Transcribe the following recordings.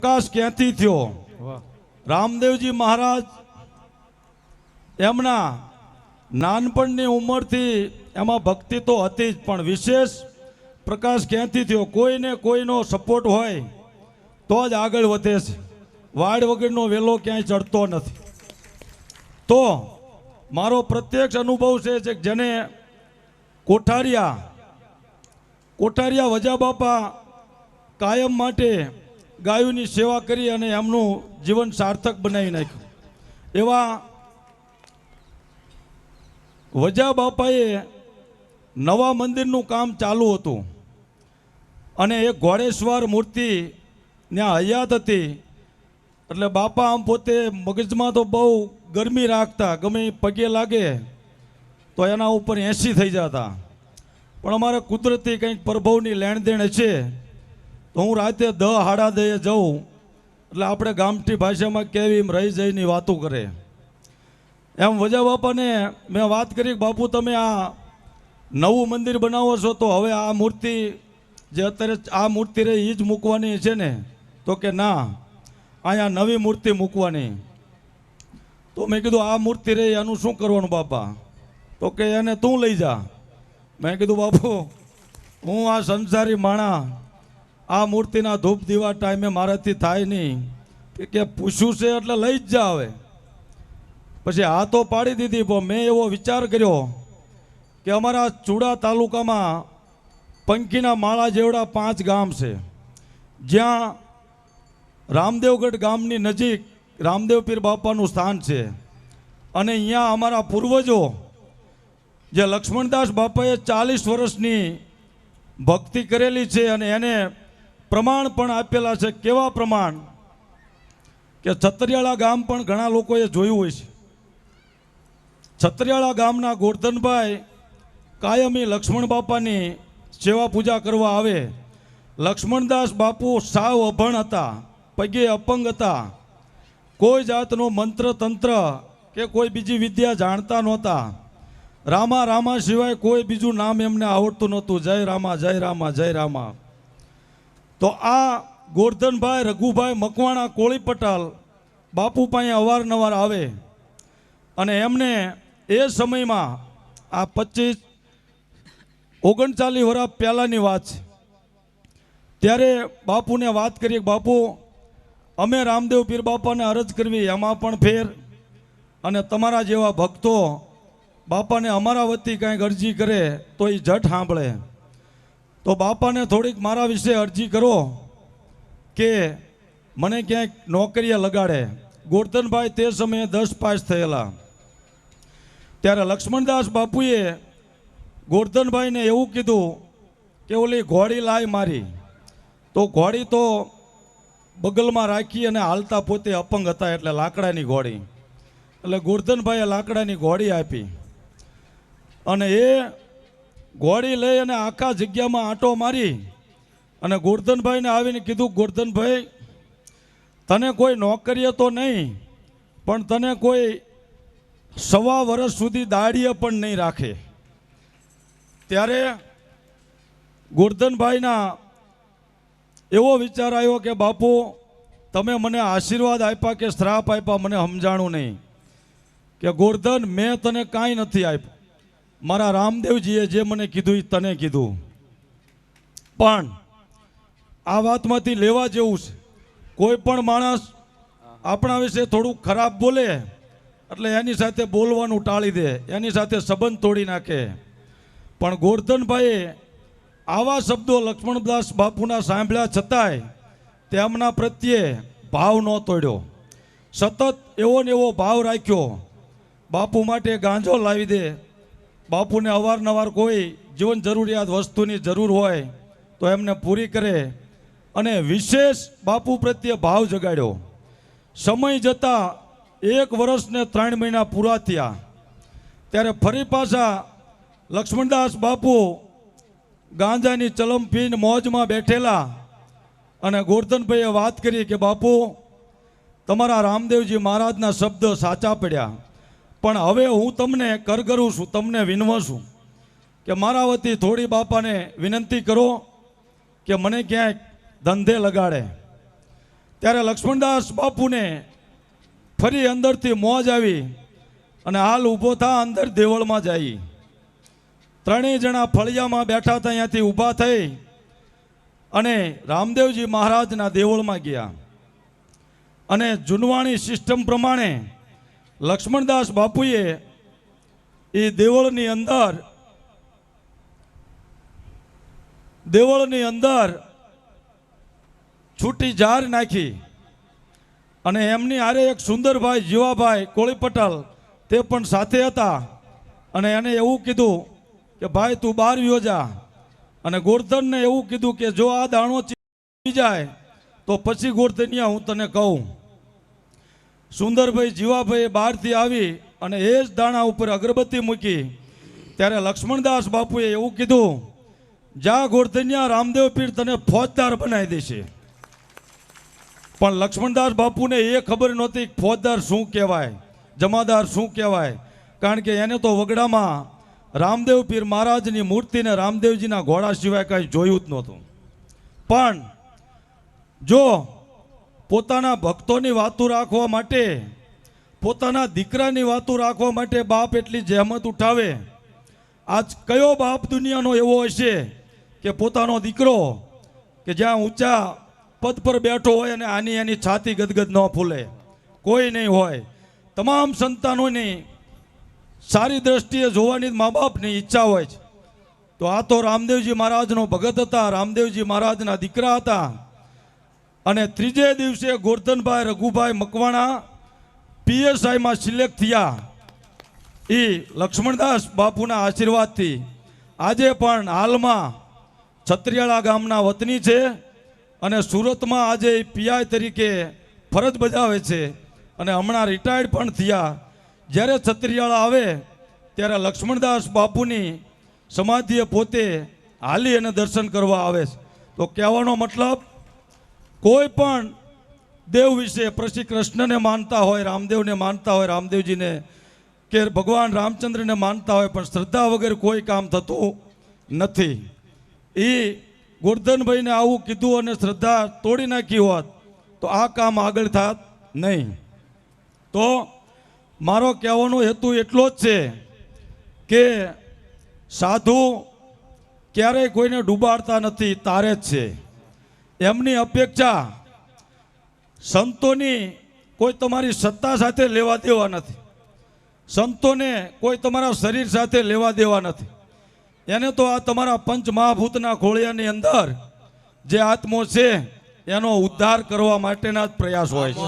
પ્રકાશ ક્યાંથી થયો? રામદેવજી મહારાજ એમના નાનપણની ઉંમરથી એમાં ભક્તિ તો હતી જ, પણ વિશેષ પ્રકાશ ક્યાંથી થયો? કોઈને કોઈનો સપોર્ટ હોય તો જ આગળ વધે છે. વાડ વગરનો વેલો ક્યાંય ચડતો નથી. તો મારો પ્રત્યક્ષ અનુભવ છે કે જેને કોઠારિયા વજા બાપા કાયમ માટે ગાયોની સેવા કરી અને એમનું જીવન સાર્થક બનાવી નાખ્યું. એવા વજા બાપાએ નવા મંદિરનું કામ ચાલુ હતું અને એક ઘોડેશ્વર મૂર્તિ ત્યાં હયાત હતી. એટલે બાપા આમ પોતે મગજમાં તો બહુ ગરમી રાખતા, ગમે પગે લાગે તો એના ઉપર 80 થઈ જતા. પણ અમારે કુદરતી કંઈક પ્રભવની લેણદેણ છે તો હું રાતે 10-10:30 જાઉં. એટલે આપણે ગામઠી ભાષામાં કેવી એમ રહી જઈની વાતો કરે. એમ વજા બાપાને મેં વાત કરી કે બાપુ તમે આ નવું મંદિર બનાવો છો તો હવે આ મૂર્તિ જે અત્યારે આ મૂર્તિ રહી એ જ મૂકવાની છે ને? તો કે ના, અહીંયા નવી મૂર્તિ મૂકવાની. તો મેં કીધું આ મૂર્તિ રહી એનું શું કરવાનું બાપા? તો કે એને તું લઈ જા. મેં કીધું બાપુ હું આ સંસારી માણા, આ મૂર્તિના ધૂપ દીવા ટાઈમે મારાથી થાય નહીં. કે પૂછ્યું છે એટલે લઈ જ જા. હવે પછી આ તો પાડી દીધી. પણ મેં એવો વિચાર કર્યો કે અમારા ચૂડા તાલુકામાં પંખીના માળા જેવડા 5 ગામ છે, જ્યાં રામદેવગઢ ગામની નજીક રામદેવ પીર બાપાનું સ્થાન છે. અને અહીંયા અમારા પૂર્વજો જે લક્ષ્મણદાસ બાપાએ 40 વર્ષની ભક્તિ કરેલી છે અને એને પ્રમાણ પણ આપેલા છે. કેવા પ્રમાણ? કે છત્રિયાળા ગામ પણ ઘણા લોકોએ જોયું હોય છે. છત્રિયાળા ગામના ગોરધનભાઈ કાયમી લક્ષ્મણ બાપાની સેવા પૂજા કરવા આવે. લક્ષ્મણદાસ બાપુ સાવ અભણ હતા, પગે અપંગ હતા, કોઈ જાતનો મંત્ર તંત્ર કે કોઈ બીજી વિદ્યા જાણતા નહોતા. રામા રામા સિવાય કોઈ બીજું નામ એમને આવડતું નહોતું. જય રામા જય રામા જય રામા. તો આ ગોરધનભાઈ રઘુભાઈ મકવાણા કોળી પટાલ બાપુ પાસે અવારનવાર આવે અને એમને એ સમયમાં આ 25-39 વર્ષ પહેલાંની વાત છે. ત્યારે બાપુને વાત કરીએ, બાપુ અમે રામદેવ પીર બાપાને અરજ કરવી એમાં પણ ફેર, અને તમારા જેવા ભક્તો બાપાને અમારા વતી કાંઈક અરજી કરે તો એ જટ સાંભળે. તો બાપાને થોડીક મારા વિશે અરજી કરો કે મને ક્યાંક નોકરીએ લગાડે. ગોરધનભાઈ તે સમયે 10 પાસ થયેલા. ત્યારે લક્ષ્મણદાસ બાપુએ ગોરધનભાઈને એવું કીધું કે ઓલી ઘોડી લાય મારી. તો ઘોડી તો બગલમાં રાખી અને હાલતા પોતે અપંગ હતા, એટલે લાકડાની ઘોડી. એટલે ગોરધનભાઈએ લાકડાની ઘોડી આપી અને એ ઘોડી લઈ અને આખા જગ્યામાં આંટો મારી અને ગોરધનભાઈને આવીને કીધું, ગોરધનભાઈ તને કોઈ નોકરીએ તો નહીં, પણ તને કોઈ 1.25 વર્ષ સુધી દાડીએ પણ નહીં રાખે. ત્યારે ગોરધનભાઈના એવો વિચાર આવ્યો કે બાપુ તમે મને આશીર્વાદ આપ્યા કે શ્રાપ આપ્યા મને સમજાણું નહીં. કે ગોરધન મેં તને કાંઈ નથી આપ્યું, મારા રામદેવજીએ જે મને કીધું એ તને કીધું. પણ આ વાતમાંથી લેવા જેવું છે. કોઈ પણ માણસ આપણા વિશે થોડુંક ખરાબ બોલે એટલે એની સાથે બોલવાનું ટાળી દે, એની સાથે સંબંધ તોડી નાખે. પણ ગોરધનભાઈએ આવા શબ્દો લક્ષ્મણદાસ બાપુના સાંભળ્યા છતાંય તેમના પ્રત્યે ભાવ ન તોડ્યો. સતત એવો ને એવો ભાવ રાખ્યો. બાપુ માટે ગાંજો લાવી દે, બાપુને અવારનવાર કોઈ જીવન જરૂરિયાત વસ્તુની જરૂર હોય તો એમને પૂરી કરે, અને વિશેષ બાપુ પ્રત્યે ભાવ જગાડ્યો. સમય જતાં 1 વર્ષ ને 3 મહિના પૂરા થયા. ત્યારે ફરી પાછા લક્ષ્મણદાસ બાપુ ગાંજાની ચલમ પીને મોજમાં બેઠેલા અને ગોરધનભાઈએ વાત કરી કે બાપુ તમારા રામદેવજી મહારાજના શબ્દ સાચા પડ્યા, પણ હવે હું તમને કરગરું છું, તમને વિનવું છું કે મારા વતી થોડી બાપાને વિનંતી કરો કે મને ક્યાંક ધંધે લગાડે. ત્યારે લક્ષ્મણદાસ બાપુને ફરી અંદરથી મોજ આવી અને હાલ ઊભો થા અંદર દેવળમાં જાય. ત્રણેય જણા ફળિયામાં બેઠા હતા, અહીંયાથી ઊભા થઈ અને રામદેવજી મહારાજના દેવળમાં ગયા. અને જૂનવાણી સિસ્ટમ પ્રમાણે લક્ષ્મણદાસ બાપુએ એ દેવળની અંદર છૂટી જાર નાખી અને એમની હારે એક સુંદરભાઈ જીવાભાઈ કોળી પટેલ તે પણ સાથે હતા. અને એને એવું કીધું કે ભાઈ તું બહાર વ્યો જા. અને ગોરધનને એવું કીધું કે જો આ દાણો ચી જાય તો પછી ગોરધનિયા હું તને કહું. સુંદરભાઈ જીવાભાઈ બહારથી આવી અને એ જ દાણા ઉપર અગરબત્તી મૂકી. ત્યારે લક્ષ્મણદાસ બાપુએ એવું કીધું, જા ગોરધનિયા, રામદેવ પીર તને ફોજદાર બનાવી દેશે. પણ લક્ષ્મણદાસ બાપુને એ ખબર નહોતી ફોજદાર શું કહેવાય, જમાદાર શું કહેવાય. કારણ કે એને તો વગડામાં રામદેવ પીર મહારાજની મૂર્તિને રામદેવજીના ઘોડા સિવાય કાંઈ જોયું જ નહોતું. પણ જો પોતાના ભક્તોની વાતો રાખવા માટે, પોતાના દીકરાની વાતો રાખવા માટે બાપ એટલી જહેમત ઉઠાવે. આજ કયો બાપ દુનિયાનો એવો હશે કે પોતાનો દીકરો કે જ્યાં ઊંચા પદ પર બેઠો હોય અને એની છાતી ગદગદ ન ફૂલે? કોઈ નહીં હોય. તમામ સંતાનોની સારી દ્રષ્ટિએ જોવાની મા બાપની ઈચ્છા હોય છે. તો આ તો રામદેવજી મહારાજનો ભગત હતા, રામદેવજી મહારાજના દીકરા હતા. અને ત્રીજે દિવસે ગોરધનભાઈ રઘુભાઈ મકવાણા PSIમાં સિલેક્ટ થયા. એ લક્ષ્મણદાસ બાપુના આશીર્વાદથી આજે પણ હાલમાં છત્રીયાળા ગામના વતની છે અને સુરતમાં આજે PI તરીકે ફરજ બજાવે છે અને હમણાં રિટાયર્ડ પણ થયા. જ્યારે છત્રીયાળા આવે ત્યારે લક્ષ્મણદાસ બાપુની સમાધિએ પોતે હાલી અને દર્શન કરવા આવે છે. તો કહેવાનો મતલબ, કોઈ પણ દેવ વિશે શ્રી કૃષ્ણને માનતા હોય, રામદેવને માનતા હોય, રામદેવજીને કે ભગવાન રામચંદ્રને માનતા હોય, પણ શ્રદ્ધા વગર કોઈ કામ થતું નથી. એ ગોરધનભાઈને આવું કીધું અને શ્રદ્ધા તોડી નાખી હોત તો આ કામ આગળ થાત નહીં. તો મારો કહેવાનો હેતુ એટલો જ છે કે સાધુ ક્યારેય કોઈને ડૂબાડતા નથી, તારે જ છે. એમની અપેક્ષા સંતોની કોઈ તમારી સત્તા સાથે લેવા દેવા નથી, સંતોને કોઈ તમારા શરીર સાથે લેવા દેવા નથી. એને તો આ તમારા પંચ મહાભૂતના ખોળિયાની અંદર જે આત્મો છે એનો ઉદ્ધાર કરવા માટેના જ પ્રયાસ હોય છે.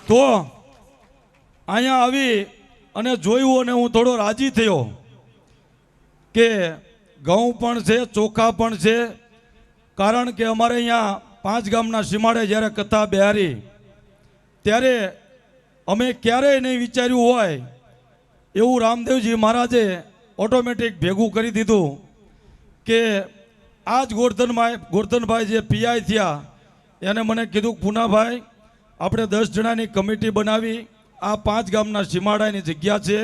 તો અહીંયા આવી અને જોયું અને હું થોડો રાજી થયો કે ઘઉં પણ છે, ચોખા પણ છે. કારણ કે અમારે અહીંયા 5 ગામના સીમાડે જ્યારે કથા બેહારી ત્યારે અમે ક્યારેય નહીં વિચાર્યું હોય એવું રામદેવજી મહારાજે ઓટોમેટિક ભેગું કરી દીધું કે આ જ ગોરધનભાઈ જે PI થયા એને મને કીધું, પૂનાભાઈ આપણે 10 જણાની કમિટી બનાવી, આ 5 ગામના સીમાડાની જગ્યા છે,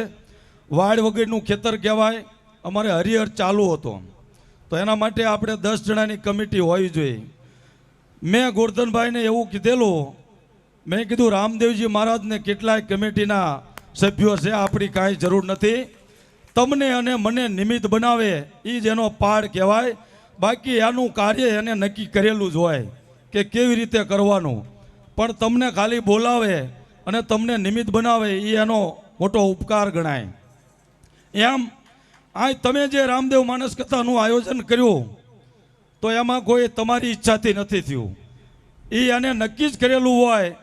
વાડ વગરનું ખેતર કહેવાય, અમારે હરિહર ચાલુ હતો, તો એના માટે આપણે 10 જણાની કમિટી હોવી જોઈએ. મેં ગોરધનભાઈને એવું કીધેલું, મેં કીધું રામદેવજી મહારાજને કેટલાય કમિટીના સભ્યો છે, આપણી કાંઈ જરૂર નથી, તમને અને મને નિમિત્ત બનાવે એ જ એનો પાડ કહેવાય. બાકી એનું કાર્ય એને નક્કી કરેલું જ હોય કે કેવી રીતે કરવાનું. પણ તમને ખાલી બોલાવે અને તમને નિમિત્ત બનાવે એ એનો મોટો ઉપકાર ગણાય. એમ આ તમે જે રામદેવ માનસ કથાનું આયોજન કર્યું તો એમાં કોઈ તમારી ઈચ્છાથી નથી થયું, એ એને નક્કી જ કરેલું હોય.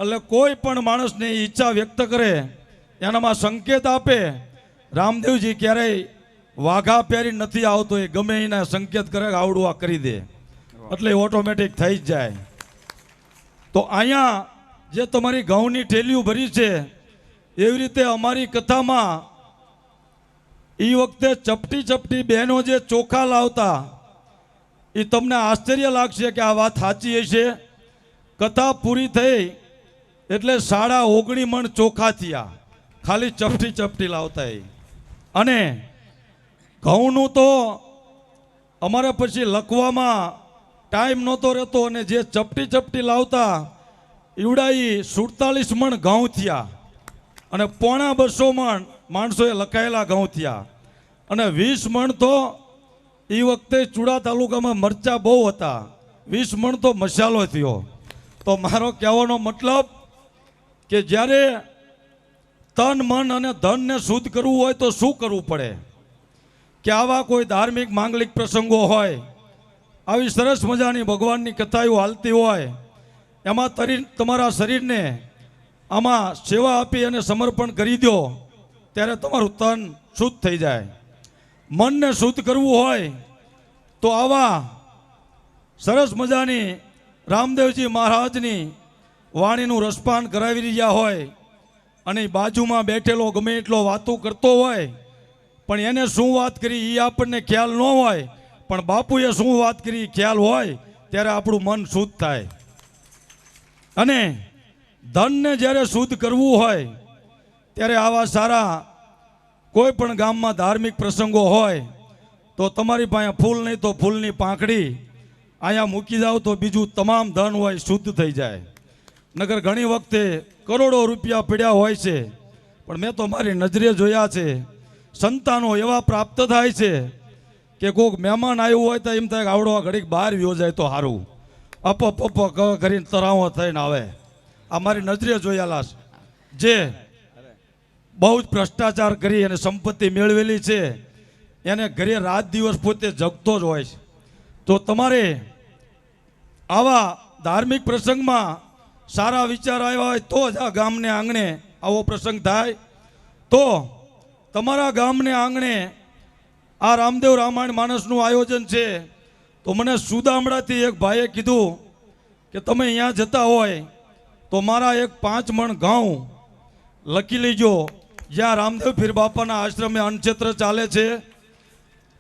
એટલે કોઈ પણ માણસને ઈચ્છા વ્યક્ત કરે એનામાં સંકેત આપે. રામદેવજી ક્યારેય વાઘા પહેરી નથી આવતો, એ ગમે એના સંકેત કરે આવડું આ કરી દે એટલે ઓટોમેટિક થઈ જ જાય. તો અહીંયા જે તમારી ઘઉંની ઠેલીઓ ભરી છે એવી રીતે અમારી કથામાં એ વખતે ચપટી ચપટી બહેનો જે ચોખા લાવતા, એ તમને આશ્ચર્ય લાગશે કે આ વાત સાચી હશે. કથા પૂરી થઈ એટલે 19.5 મણ ચોખા થયા, ખાલી ચપટી ચપટી લાવતા. અને ઘઉંનું તો અમારે પછી લખવામાં ટાઈમ નહોતો રહેતો અને જે ચપટી ચપટી લાવતા ઈવડાઈ 47 મણ ઘઉં થયા અને 250 મણ માણસોએ લખાયેલા ઘઉં થયા અને 20 મણ તો એ વખતે ચૂડા તાલુકામાં મરચા બહુ હતા, 20 મણ તો મસાલો થયો. તો મારો કહેવાનો મતલબ કે જ્યારે તન મન અને ધનને શુદ્ધ કરવું હોય તો શું કરવું પડે? કે આવા કોઈ ધાર્મિક માંગલિક પ્રસંગો હોય, આવી સરસ મજાની ભગવાનની કથાઓ હાલતી હોય, એમાં તમારા શરીરને આમાં સેવા આપી અને સમર્પણ કરી દો, ત્યારે તમારું તન શુદ્ધ થઈ જાય. મનને શુદ્ધ કરવું હોય તો આવા સરસ મજાની રામદેવજી મહારાજની વાણીનું રસપાન કરાવી રહ્યા હોય અને બાજુમાં બેઠેલો ગમે એટલો વાતો કરતો હોય પણ એને શું વાત કરી એ આપણને ખ્યાલ ન હોય, પણ બાપુએ શું વાત કરી ખ્યાલ હોય ત્યારે આપણું મન શુદ્ધ થાય. અને ધનને જ્યારે શુદ્ધ કરવું હોય ત્યારે આવા સારા કોઈ પણ ગામમાં ધાર્મિક પ્રસંગો હોય તો તમારી પાસે ફૂલ નહીં તો ફૂલની પાંખડી અહીંયા મૂકી જાઓ તો બીજું તમામ ધન હોય શુદ્ધ થઈ જાય. નગર ઘણી વખતે કરોડો રૂપિયા પડ્યા હોય છે પણ મેં તો મારી નજરે જોયા છે, સંતાનો એવા પ્રાપ્ત થાય છે કે કોઈક મહેમાન આવ્યું હોય તો એમ થાય કે આવડો ઘડીક બહાર વ્યો જાય તો સારું, અપ કરીને તરાવો થઈને આવે. આ મારી નજરે જોયેલા છે. જે બહુ જ ભ્રષ્ટાચાર કરી અને સંપત્તિ મેળવેલી છે એને ઘરે રાત દિવસ પોતે જગતો જ હોય છે. તો તમારે આવા ધાર્મિક પ્રસંગમાં સારા વિચાર આવ્યા હોય તો જ આ ગામને આંગણે આવો પ્રસંગ થાય. તો તમારા ગામને આંગણે આ રામદેવ રામાયણ માનસનું આયોજન છે. તો મને સુદામડાથી એક ભાઈએ કીધું કે તમે અહીંયા જતા હોય તો મારા એક 5 મણ ઘઉં લખી લેજો. જ્યાં રામદેવ પીર બાપાના આશ્રમે અન્નક્ષેત્ર ચાલે છે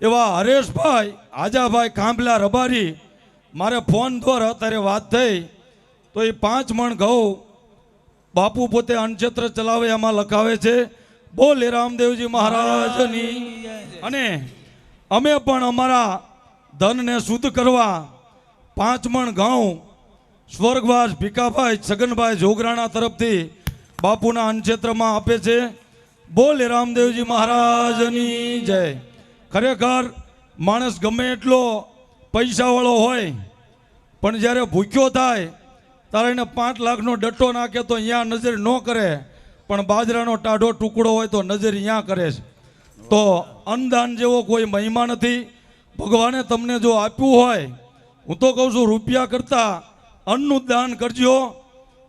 એવા હરેશભાઈ આજાભાઈ ખાંભલા રબારી મારે ફોન દ્વારા અત્યારે વાત થઈ તો એ 5 મણ ઘઉં બાપુ પોતે અન્નક્ષેત્ર ચલાવે એમાં લખાવે છે. બોલે રામદેવજી મહારાજની. અને અમે પણ અમારા ધનને શુદ્ધ કરવા 5 મણ ઘઉં સ્વર્ગવાસ ભીખાભાઈ છગનભાઈ જોગરાણા તરફથી બાપુના અન્નક્ષેત્રમાં આપે છે. બોલે રામદેવજી મહારાજની જય. ખરેખર માણસ ગમે એટલો પૈસાવાળો હોય પણ જ્યારે ભૂખ્યો થાય ત્યારે એને 5 લાખનો ડટ્ટો નાખે તો અહીંયા નજર ન કરે, પણ બાજરાનો ટાઢો ટુકડો હોય તો નજર અહીંયા કરે છે. તો અન્નદાન જેવો કોઈ મહિમા નથી. ભગવાને તમને જો આપ્યું હોય, હું તો કહું છું રૂપિયા કરતાં અન્નનું દાન કરજો.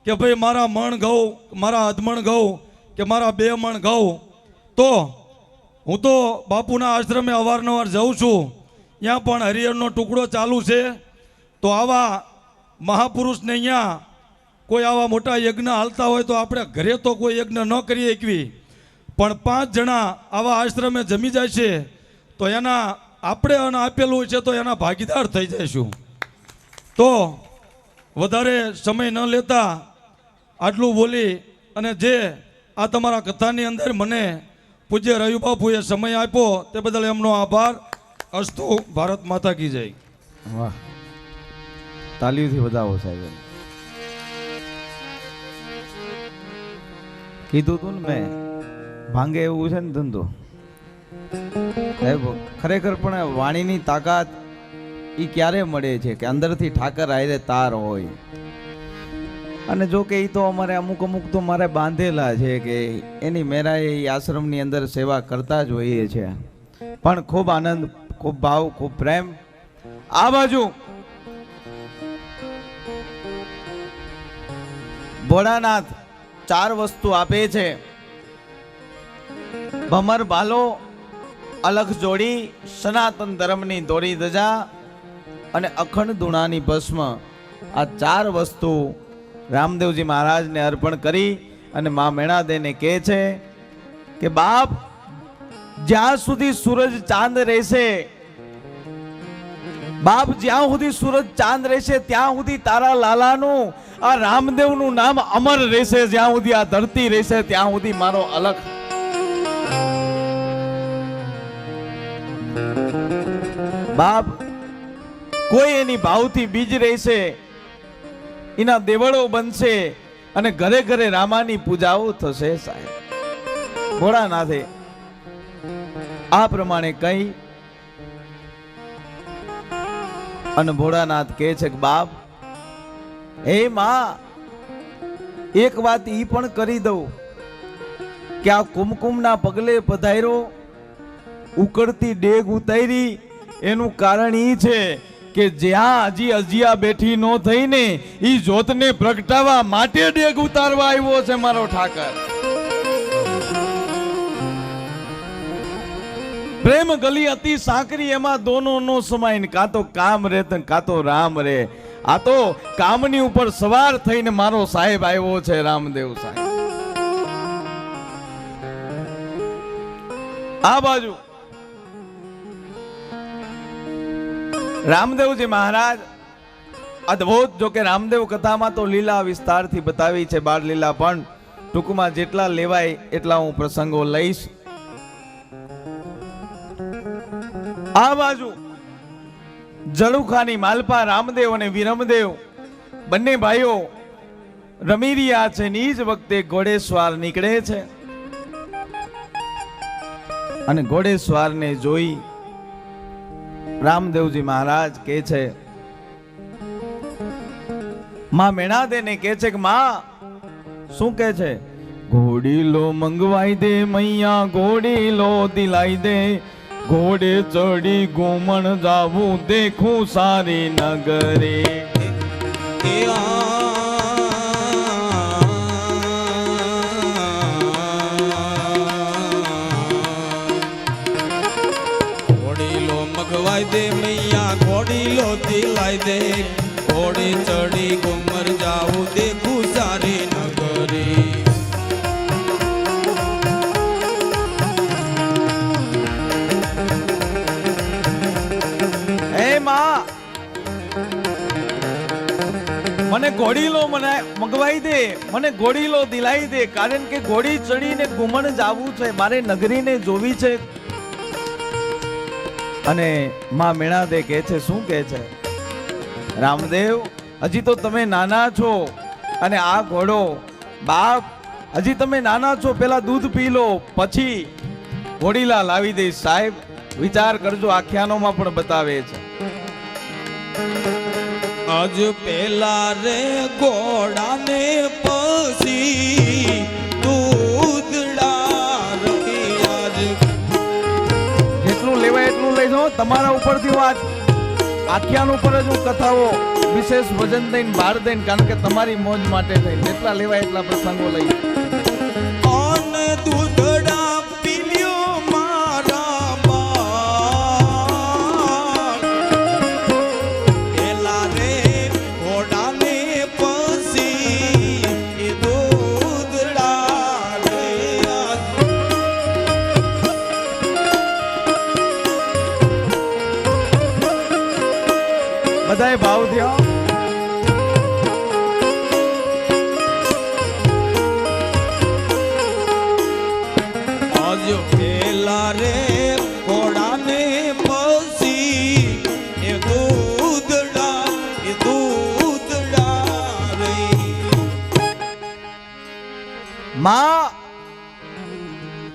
કે ભાઈ મારા મણ ઘઉં, મારા અધમણ ઘઉં કે મારા 2 મણ ઘઉં. તો હું તો બાપુના આશ્રમે અવારનવાર જાઉં છું, ત્યાં પણ હરિહરનો ટુકડો ચાલુ છે. તો આવા મહાપુરુષને અહીંયા કોઈ આવા મોટા યજ્ઞ હાલતા હોય તો આપણે ઘરે તો કોઈ યજ્ઞ ન કરી શકવી, પણ 5 જણા આવા આશ્રમે જમી જાય છે તો એના આપણે અન્ન આપેલું છે તો એના ભાગીદાર થઈ જઈશું. તો વધારે સમય ન લેતા આટલું બોલી અને જે આ તમારા કથાની અંદર મને પૂજ્ય રયુ બાપુએ સમય આપ્યો તે બદલ એમનો આભાર. અસ્તુ. ભારત માતા કી જય. વાહ, તાલીઓથી વધાવો સાહેબ. કીધું તું ને મેં, ભાંગે એવું છે ને ધંધો સાહેબ. ખરેખર પણ વાણીની તાકાત એ ક્યારે મળે છે કે અંદરથી ઠાકર આયરે તાર હોય. અને જો કે એ તો અમારે અમુક તો મારે બાંધેલા છે કે એની મેરાએ એ આશ્રમની અંદર સેવા કરતા જ હોઈએ છે. પણ ખૂબ આનંદ, ખૂબ ભાવ, ખૂબ પ્રેમ. આ બાજુ ભોળાનાથ 4 વસ્તુ આપે છે: ભમર ભાલો, અલખ જોડી, સનાતન ધર્મની દોરી ધજા અને અખંડ ધૂણાની ભસ્મ. આ 4 વસ્તુ રામદેવજી મહારાજને અર્પણ કરી અને મા મેણાદેને કહે છે કે બાપ, જ્યાં સુધી સૂરજ ચાંદ રહેશે, બાપ જ્યાં સુધી સૂરજ ચાંદ રહેશે ત્યાં સુધી તારા લાલાનું આ રામદેવનું નામ અમર રહેશે. જ્યાં સુધી આ ધરતી રહેશે ત્યાં સુધી મારો અલખ. બાપ કોઈ એની ભાવથી બીજ રહેશે, એના દેવળો બનશે અને ઘરે ઘરે રામાની પૂજાઓ થશે સાહેબ. ભોળાનાથે આ પ્રમાણે કહી અને ભોળાનાથ કહે છે કે બાપ, હે માં, એક વાત ઈ પણ કરી દઉં કે આ કુમકુમના પગલે પધાર્યો, ઉકળતી ડેગ ઉતારી, એનું કારણ ઈ છે કે જ્યાં હજી અજિયા બેઠી નો થઈ ને ઈ જ્યોતને પ્રગટાવવા માટે ડેગ ઉતારવા આવ્યો છે મારો ઠાકર. પ્રેમ ગલી અતિ સાંકરી, એમાં દોનો નો સમાય ને કાં તો કામ રે તો કાં તો રામ રે. આ તો કામની ઉપર સવાર થઈને મારો સાહેબ આવ્યો છે, રામદેવ સાહેબ. આ બાજુ રામદેવજી મહારાજ અદ્ભુત, જો કે રામદેવ કથામાં તો લીલા વિસ્તારથી બતાવી છે, બાળ લીલા, પણ ટૂંકમાં જેટલા લેવાય એટલા હું પ્રસંગો લઈશ. આ બાજુ જળુખાની માલપા રામદેવ અને વિરમદેવ બંને ભાઈઓ રમી રહ્યા છે. ની જ વખતે ઘોડેસવાર નીકળે છે અને ઘોડેસવારને જોઈ રામદેવજી મહારાજ કહે છે, માં મેણાદેને કહે છે કે માં, શું કહે છે? ઘોડીલો મંગવાઈ દે મૈયા, ઘોડીલો દિલાઈ દે, ઘોડે ચડી ઘુમણ જાવું દેખું સારી નગરે. ઘોડીલો મગવાઈ દે મૈયા, ઘોડીલો દિલાઈ દે, ઘોડે ચડી ઘુમર જાવું દેખું સારી નગરી. મને ઘોડીલો મગવાઈ દે, મને ઘોડીલો દિલાઈ દે, કારણ કે ઘોડી ચડીને ઘુમણ જાવું છે, મારે નગરીને જોવી છે. અને માં મેણાદે કહે છે, શું કહે છે? રામદેવ, હજી તો તમે નાના છો અને આ ઘોડો, બાપ હજી તમે નાના છો, પેલા દૂધ પી લો, પછી ઘોડીલા લાવી દઈશ. સાહેબ વિચાર કરજો, આખ્યાનોમાં પણ બતાવે છે. આજ પેલા રે ઘોડાને પછી દૂધડા રહી. આજ જેટલું લેવાય એટલું લઈ જાઓ. તમારા ઉપરથી હું આજ આખ્યાન ઉપર જ હું કથાઓ વિશેષ વજન દઈને ભાર દઈને, કારણ કે તમારી મોજ માટે થઈને જેટલા લેવાય એટલા પ્રસંગો લઈ. ઓન દૂધડા પીલ્યો મારા બાળ, પેલા રે ઘોડાને પછી એ દૂધડા રે. બધાએ ભાવ થયો. આજ પેલા રે ઘોડાને પછી એ દૂધડા રહી. માં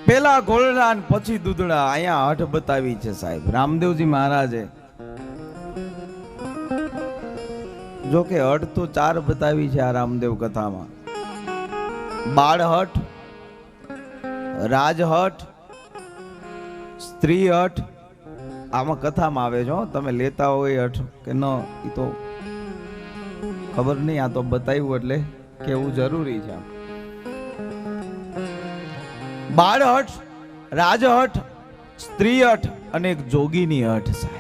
પેલા ઘોડડા ને પછી દૂધડા, અહીંયા હઠ બતાવી છે સાહેબ રામદેવજી મહારાજે. જો કે હઠ તો 4 બતાવી છે આ રામદેવ કથામાં: બાળ હઠ, રાજહઠ, સ્ત્રી હઠ. આમાં કથામાં આવે છે, તમે લેતા હોય હઠ કે ન એ તો ખબર નહીં, આ તો બતાવ્યું એટલે કેવું જરૂરી છે. બાળ હઠ, રાજહઠ, સ્ત્રી હઠ અને એક જોગીની હઠ સાહેબ.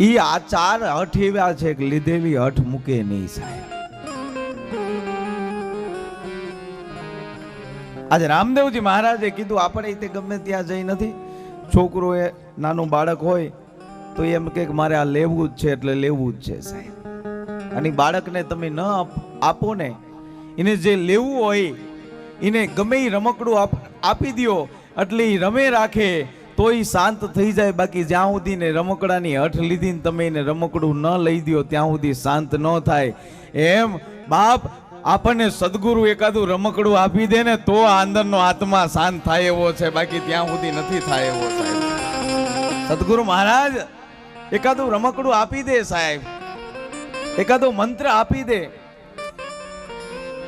ઈ આ 4 હઠ એવા છે કે લીધેલી હઠ મૂકે નહીં સાહેબ. આજે રામદેવજી મહારાજે કીધું, આપણે તે ગમે ત્યાં જઈ નથી. છોકરો એ નાનું બાળક હોય તો એમ કે મારે આ લેવું જ છે એટલે લેવું જ છે સાહેબ. અને બાળકને તમે ન આપો ને, એને જે લેવું હોય એને ગમે એ રમકડું આપી દો એટલી રમે રાખે તોય શાંત થઈ જાય. બાકી જ્યાં સુધી ને રમકડાની હઠ લીધી ને તમે એને રમકડું ન લઈ દો ત્યાં સુધી શાંત ન થાય. એમ બાપ આપણને સદગુરુ એકાદું રમકડું આપી દે ને તો આ અંદરનો આત્મા શાંત થાય એવો છે, બાકી ત્યાં સુધી નથી થાય એવો સાહેબ. સદગુરુ મહારાજ એકાદું રમકડું આપી દે સાહેબ, એકાદો મંત્ર આપી દે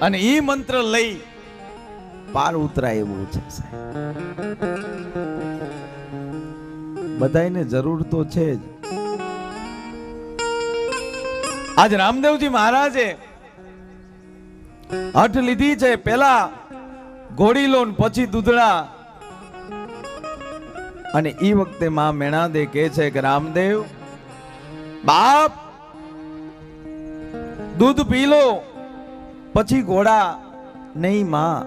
અને ઈ મંત્ર લઈ પાર ઉતરાય એવું છે સાહેબ. બધાયને જરૂર તો છે જ. આજ રામદેવજી મહારાજે હઠ લીધી છે, પેલા ઘોડી લો ને પછી દૂધડા. અને ઈ વખતે માં મેણાદે કહે છે કે રામદેવ બાપ દૂધ પી લો પછી ઘોડા નહીં માં.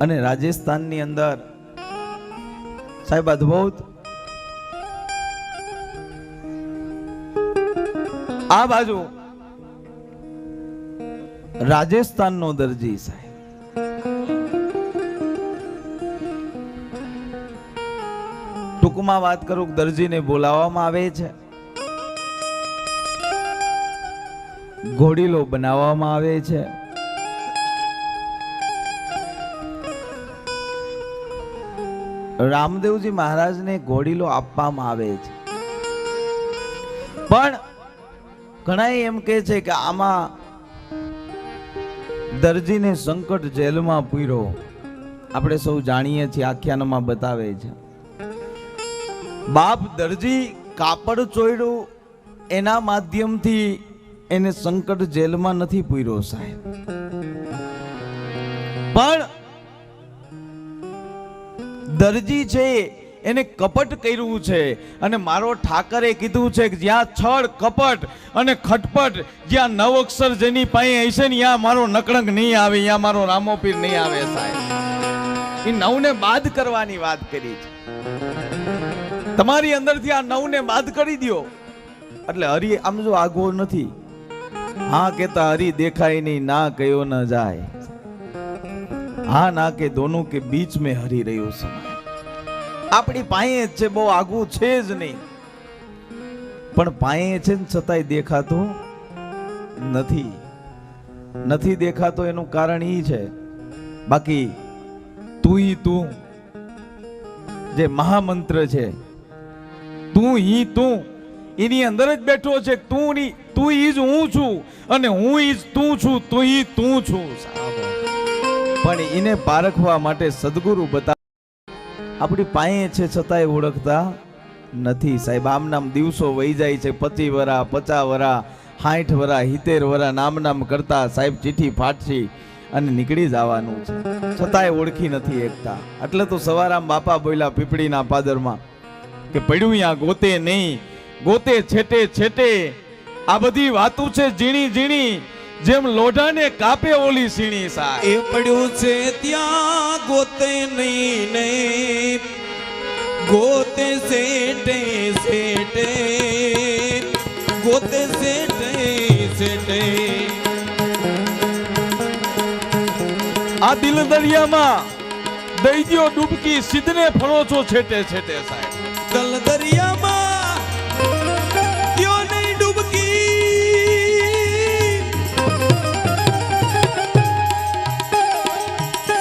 અને રાજસ્થાનની અંદર સાહેબ અદ્ભુત આ બાજુ રાજસ્થાનનો દરજી સાહેબ ટૂંકમાં વાત કરું દરજીને બોલાવવામાં આવે છે, ઘોડીલો બનાવવામાં આવે છે. રામદેવજી મહારાજને ઘોડીલો આપવામાં આવે છે, પણ ઘણા એમ કહે છે કે આમાં દરજીને સંકટ જેલમાં પૂર્યો. આપણે સૌ જાણીએ છીએ, આખ્યાનમાં બતાવે છે. બાપ દરજી કાપડ ચોયડું એના માધ્યમથી એને સંકટ જેલમાં નથી પૂર્યો સાહેબ, પણ દરજી છે એને કપટ કર્યું છે. અને મારો ઠાકરે કીધું છે કે જ્યાં છળ કપટ અને ખટપટ, જ્યાં નવ અક્ષર જેની પાસે હશે ને ત્યાં મારો નકળંક નહીં આવે, ત્યાં મારો રામોપીર નહીં આવે સાહેબ. એ નવને બાદ કરવાની વાત કરી છે. તમારી અંદરથી આ નવને બાદ કરી દો એટલે હરી આમ જો આગો નથી. હા કેતા હરી દેખાય નહીં, ના કયો ન જાય. હા ના કે દોનું કે બીચ મેં હરી રહ્યો સમય. આપણી પાસે જ છે, બહુ આગું છે જ નહીં, પણ પાસે છે ને છતાંય દેખાતું નથી. નથી દેખાતો એનું કારણ ઈ છે, બાકી તું જે મહામંત્ર છે, તું એની અંદર જ બેઠો છે. તું ઈ જ હું છું અને હું ઈ જ તું છું, તું ઈ તું છું. પણ એને પારખવા માટે સદગુરુ બતા આપણી પાસે છે છતાંય ઓળખતા નથી સાહેબ. આમ નામ દિવસો વહી જાય છે, 25 વરા 50 વરા 60 વરા 70 વરા નામ કરતા સાહેબ ચીઠી ફાટશી અને નીકળી જવાનું છે, છતાંય ઓળખી નથી એકતા. એટલે તો સવારામ બાપા બોલ્યા પીપળીના પાદરમાં કે પડ્યું યા ગોતે નહીં, ગોતે છેટે છેટે. આ બધી વાતું છે ઝીણી ઝીણી, જેમ લોઢાને કાપે ઓલી સીણી સાહેબ. એ પડ્યું છે ત્યાં ગોતે નહીં ને ગોતે સેટે સેટે, ગોતે સેટે સેટે. આ દિલ દરિયામાં દઈ દ્યો ડૂબકી, સિદ્ધને ફળો છો છેટે છેટે સાહેબ. દલ દરિયામાં દ્યો નહીં ડૂબકી,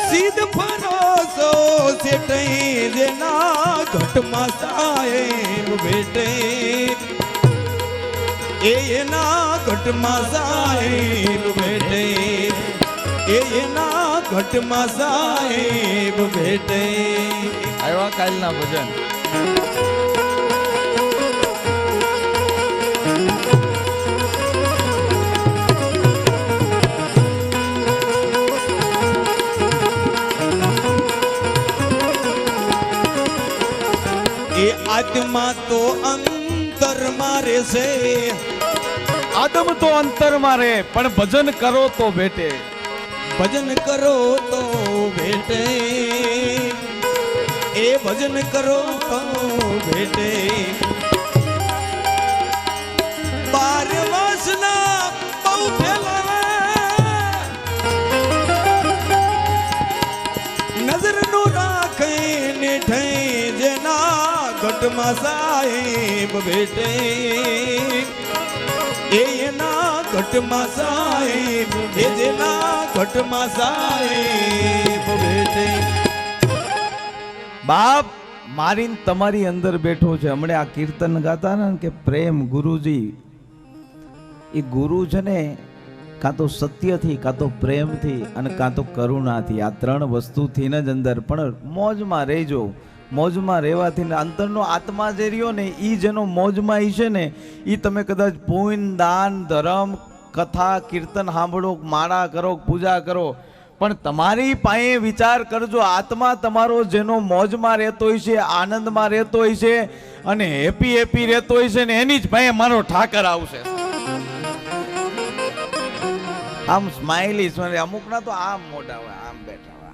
સીધ ફરોસો સેટે જેના ઘટમાં સાહેબ બેટે. એના ઘટમાં સાહેબ બેટે, એના ઘટમાં સાહેબ બેટે. આવ્યા કાલના ભજન. એ આત્મા તો અંતર મારે છે, આદમ તો અંતર મારે, પણ ભજન કરો તો ભેટે. ભજન કરો તો ભેટે, એ ભજન કરો તો ભેટે. બાર વાસના બહુ ફેલાવે, નજર નું રાખ ઘટમાં સાહેબ ભેટે એના ઘટમાં સાહેબ એ જેના ઘટમાં સાહેબ ભેટે. બાપ મારી ને તમારી અંદર બેઠો છે. હમણાં આ કીર્તન ગાતા ને કે પ્રેમ ગુરુજી, એ ગુરુ છે ને કાં તો સત્યથી, કાં તો પ્રેમથી અને કાં તો કરુણાથી, આ ત્રણ વસ્તુથી જ અંદર. પણ મોજમાં રહેજો. મોજમાં રહેવાથી ને અંતરનો આત્મા જે રહ્યો ને એ જેનો મોજમાં ઈ છે ને એ તમે કદાચ પુણ્ય, દાન, ધર્મ, કથા, કીર્તન સાંભળો, માળા કરો, પૂજા કરો, પણ તમારી પાસે વિચાર કરજો, આત્મા તમારો જેનો મોજમાં રહેતો હોય છે, આનંદમાં રહેતો હોય છે અને હેપી હેપી રહેતો હોય છે ને એની જ પાસે મારો ઠાકર આવશે. આમ સ્માઇલી અમુક ના તો આમ મોટા હોય, આમ બેઠા હોય,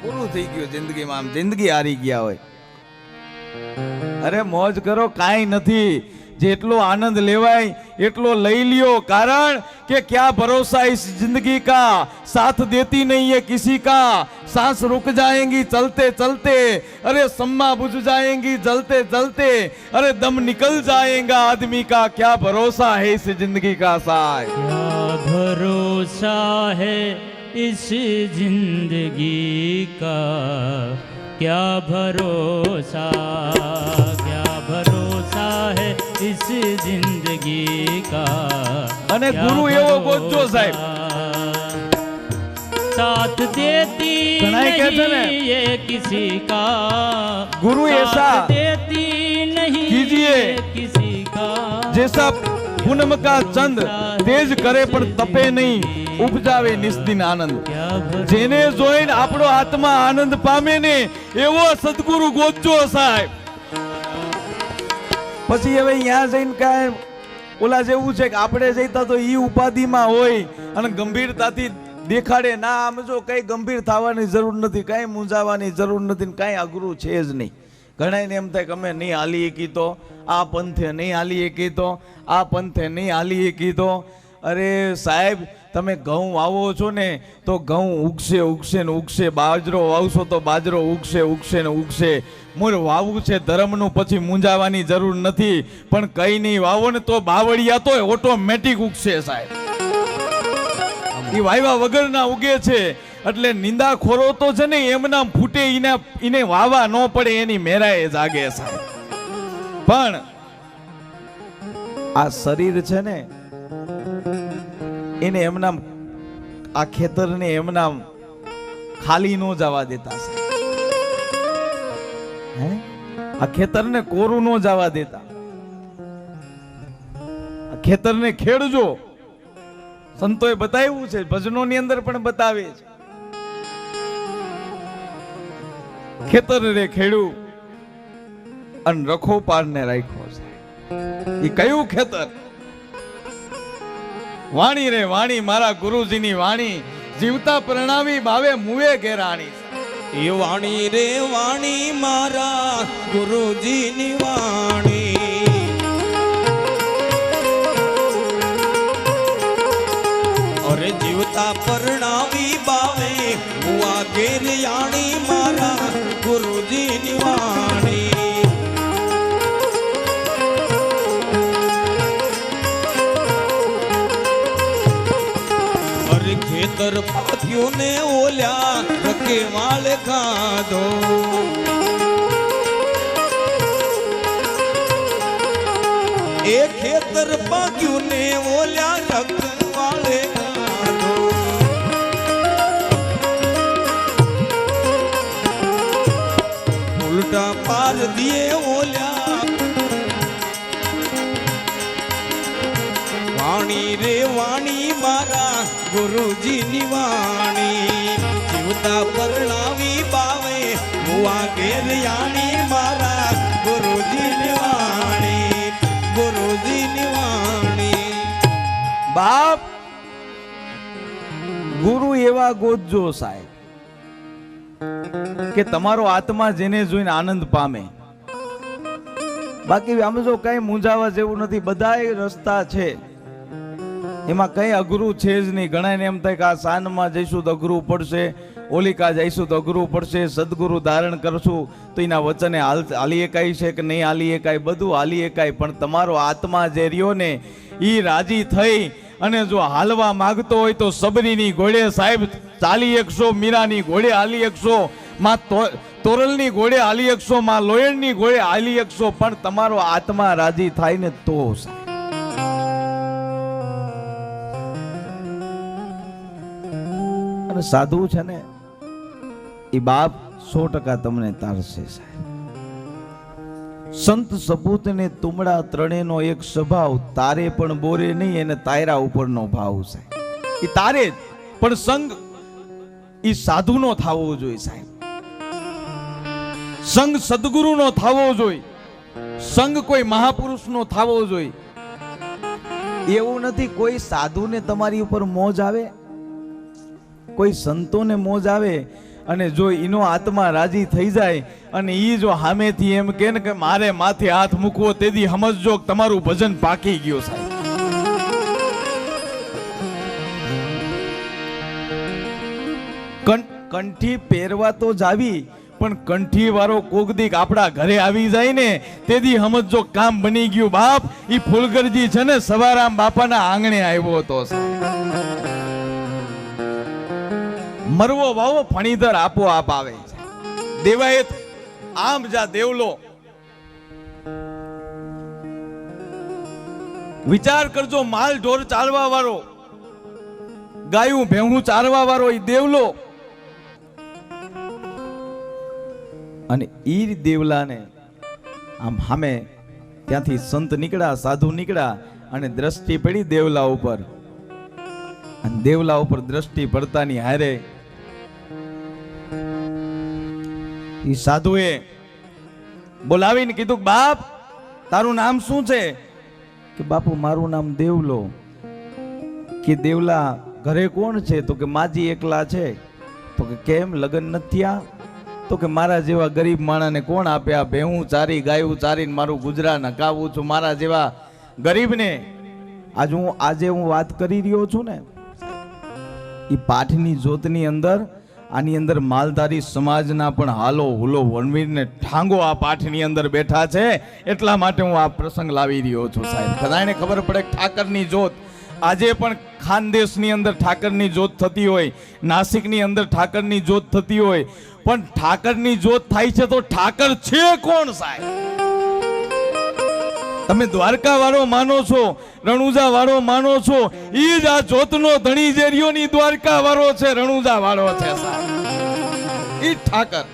પૂરું થઈ ગયું જિંદગીમાં, આમ જિંદગી હારી ગયા હોય. અરે મોજ કરો, કાંઈ નથી. જેટલો આનંદ લેવાય એટલો લઈ લ્યો. કારણ કે क्या भरोसा इस जिंदगी का, साथ देती नहीं है किसी का, सांस रुक जाएंगी चलते चलते, अरे सम्मा बुझ जाएंगी जलते जलते, अरे दम निकल जाएगा आदमी का, क्या भरोसा है इस जिंदगी का साहब. क्या भरोसा है इस जिंदगी का, क्या भरोसा है इस जिंदगी का. અને ગુરુ એવો ગોતજો સાહેબ, साथ देती ઘણાય કહે છે ને, नहीं ये किसी का, गुरु ऐसा साथ देती नहीं कीजिए ये किसी का, जैसा पूनम का चंद तेज કરે પણ તપે નહીં, ઉપજાવે નિસ્દિન આનંદ. જેને જોઈને આપણો આત્મા આનંદ પામે ને એવો સદગુરુ ગોતજો સાહેબ. પછી હવે અહીંયા જઈને કાંઈ ઓલા જેવું છે કે આપણે જઈતા તો ઈ ઉપાધિમાં હોય અને ગંભીરતાથી દેખાડે ના. આમ જો કઈ ગંભીર થવાની જરૂર નથી, કઈ મૂંઝાવાની જરૂર નથી, કઈ અઘરું છે જ નહીં. ઘણાને એમ થાય કે અમે નહીં હાલી એકી તો, આ પંથે નહીં હાલી એકી તો, આ પંથે નહીં હાલી એકી તો. અરે સાહેબ, તમે ઘઉં વાવો છો ને તો ઘઉં ઉગશે ઉગશે ને ઉગશે, બાજરો વાવશો તો બાજરો ઉગશે ઉગશે ને ઉગશે. મૂળ વાવવું છે ધર્મનું, પછી મૂંઝાવાની જરૂર નથી. પણ કઈ નહીં વાવો ને તો બાવળિયા તો ઓટોમેટિક ઉગશે સાહેબ. એ વાવ્યા વગરના ઉગે છે. એટલે નિંદાખોરો તો છે ને એમના ફૂટે, એને વાવા ન પડે એની મેરાએ જાગે સાહેબ. પણ આ શરીર છે ને એને એમના આ ખેતરને એમના ખાલી ન જવા દેતા સાહેબ. આ ખેતરને કોરું ન જવા દેતા. આ ખેતરને ખેડજો. સંતોએ બતાવ્યું છે, ભજનોની અંદર પણ બતાવે છે. ખેતર રે ખેડું અને રખો પારને રાખ્યો છે. એ કયું ખેતર? વાણી રે વાણી, મારા ગુરુજીની વાણી, જીવતા પ્રણાવી ભાવે મુવે ઘેરાણી. એ વાણી રે વાણી મારા ગુરુજીની વાણી, અરે જીવતા પરણાવી બાવે મુવા ઘેર યાણી મારા ગુરુજીની વાણી. અરે ખેતર પાથ્યું ને ઓલ્યા રકે વાળ ખાધો, એ ખેતર પાક્યું ને ઓલ્યા રક વાળે ખાધો. ઉલટા પાર દિએ ઓલ્યા વાણી રે વાણી મારા ગુરુજીની વાણી, જીવતા પરણાવી બાવે મુવા ઘેર યાણી મારા ગુરુજીની વાણી, ગુરુજીની વાણી. બાપ ગુરુ એવા ગોતજો સાહેબ કે તમારો આત્મા જેને જોઈને આનંદ પામે. બાકી આમ જો કઈ મૂંઝાવા જેવું નથી, બધાય રસ્તા છે, એમાં કઈ અઘરું છે જ નહીં. ઘણાને એમ થાય કે આ સાનમાં જઈશું તો અઘરું પડશે, હોલિકા જઈશું તો અઘરું પડશે, સદગુરુ ધારણ કરશું તો એના વચને હાલી એકાય છે કે નહીં હાલી એકાય, બધું હાલી એકાય, પણ તમારો આત્મા જે રહ્યો ને એ રાજી થઈ અને જો હાલવા માંગતો હોય તો સબરીની ઘોડે સાહેબ ચાલી એકસો, મીરાની ઘોડે હાલી એકસો, માં તોરલની ઘોડે હાલી એકસો, માં લોયણની ઘોડે હાલી એકસો, પણ તમારો આત્મા રાજી થાય ને તો સાહેબ. અને સાધુ છે ને એ બાપ 100% તમને તારશે સાહેબ. સંત સપૂત ને તુમડા ત્રણેયનો એક સ્વભાવ, તારે પણ બોરે નહીં એને તાયરા ઉપરનો ભાવ સાહેબ. એ તારે જ, પણ સંગ એ સાધુનો થવો જોઈએ સાહેબ. સંગ સદગુરુનો થવો જોઈએ, સંગ કોઈ મહાપુરુષનો થવો જોઈએ. એવું નથી કોઈ સાધુને તમારી ઉપર મોજ આવે, કોઈ સંતોને મોજ આવે અને જો એનો આત્મા રાજી થઈ જાય અને એ જો સામેથી એમ કે ને કે મારે માથે હાથ મૂકવો તેથી સમજજો કે તમારું ભજન પાકી ગયો સાહેબ. કંઠી પહેરવા તો જાવી, પણ કંઠી વાળો કોક દીક આપણા ઘરે આવી જાય ને તેથી સમજજો કામ બની ગયું બાપ. ઈ ફૂલગરજી છે ને સવારામ બાપાના આંગણે આવ્યો હતો સાહેબ. મરવો વાવો ફણીધર આપોઆપ આવે છે. દેવાયત આમ જા દેવલો. વિચાર કરજો, માલ ઢોર ચારવા વાળો, ગાયું ભેહું ચારવા વાળો ઈ દેવલો. અને ઈ દેવલાને આમ સામે ત્યાંથી સંત નીકળ્યા, સાધુ નીકળ્યા અને દ્રષ્ટિ પડી દેવલા ઉપર. અને દેવલા ઉપર દ્રષ્ટિ પડતાની હારે ઈ સાધુએ બોલાવીને કીધું, બાપ તારું નામ શું છે? કે બાપુ મારું નામ દેવલો. કે દેવલા ઘરે કોણ છે? તો કે માજી એકલા છે. તો કે કેમ લગ્ન નથી થયા? તો કે મારા જેવા ગરીબ માણાને કોણ આપે? આ ભેહું ચારી ગાયું ચારીને મારું ગુજરાન હકાવું છું. મારા જેવા ગરીબને આજે હું વાત કરી રહ્યો છું ને, એ પાઠની જોતની અંદર આની અંદર માલધારી સમાજના પણ હાલો હુલો વણવીરને ઠાંગો આ પાઠની અંદર બેઠા છે. એટલા માટે હું આ પ્રસંગ લાવી રહ્યો છું સાહેબ. બધાને ખબર પડે ઠાકરની જોત આજે પણ ખાનદેશની અંદર ઠાકરની જોત થતી હોય, નાસિકની અંદર ઠાકરની જોત થતી હોય, પણ ઠાકરની જોત થાય છે તો ઠાકર છે કોણ સાહેબ? તમે દ્વારકા વાળો માનો છો, રણુજા વાળો માનો છો, ઈ જ આ જોતનો ધણી જે રહ્યો ની દ્વારકા વાળો છે, રણુજા વાળો છે સાહેબ. ઈ ઠાકર.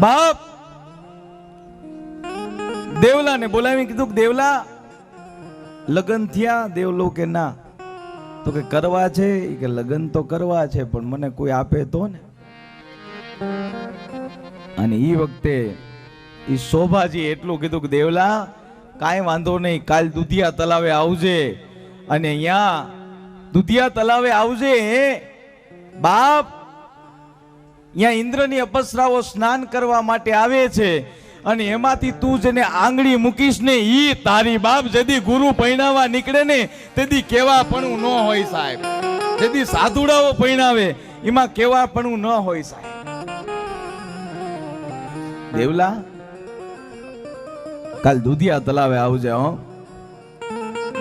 બાપ દેવલાને બોલાવી કીધું કે દેવલા લગ્ન થયા? દેવલો કે ના. તો કે કરવા છે. કે લગ્ન તો કરવા છે પણ મને કોઈ આપે તો ને. અને એ વખતે ઈ શોભાજી એટલું કીધું કે દેવલા કાંઈ વાંધો નહીં, કાલ દુધિયા તલાવે આવજે અને અહીંયા દુધિયા તલાવે આવજે બાપ. અહીંયા ઇન્દ્રની અપસરાઓ સ્નાન કરવા માટે આવે છે અને એમાંથી તું જેને આંગળી મૂકીશ ને ઈ તારી બાપ. જેદી ગુરુ પૈણાવા નીકળે ને તેદી કેવાપણું ન હોય સાહેબ. જેદી સાધુડાઓ પૈણાવે એમાં કેવાપણું ન હોય સાહેબ. દેવલા કાલ દુધિયા તલાવે આવજે હો.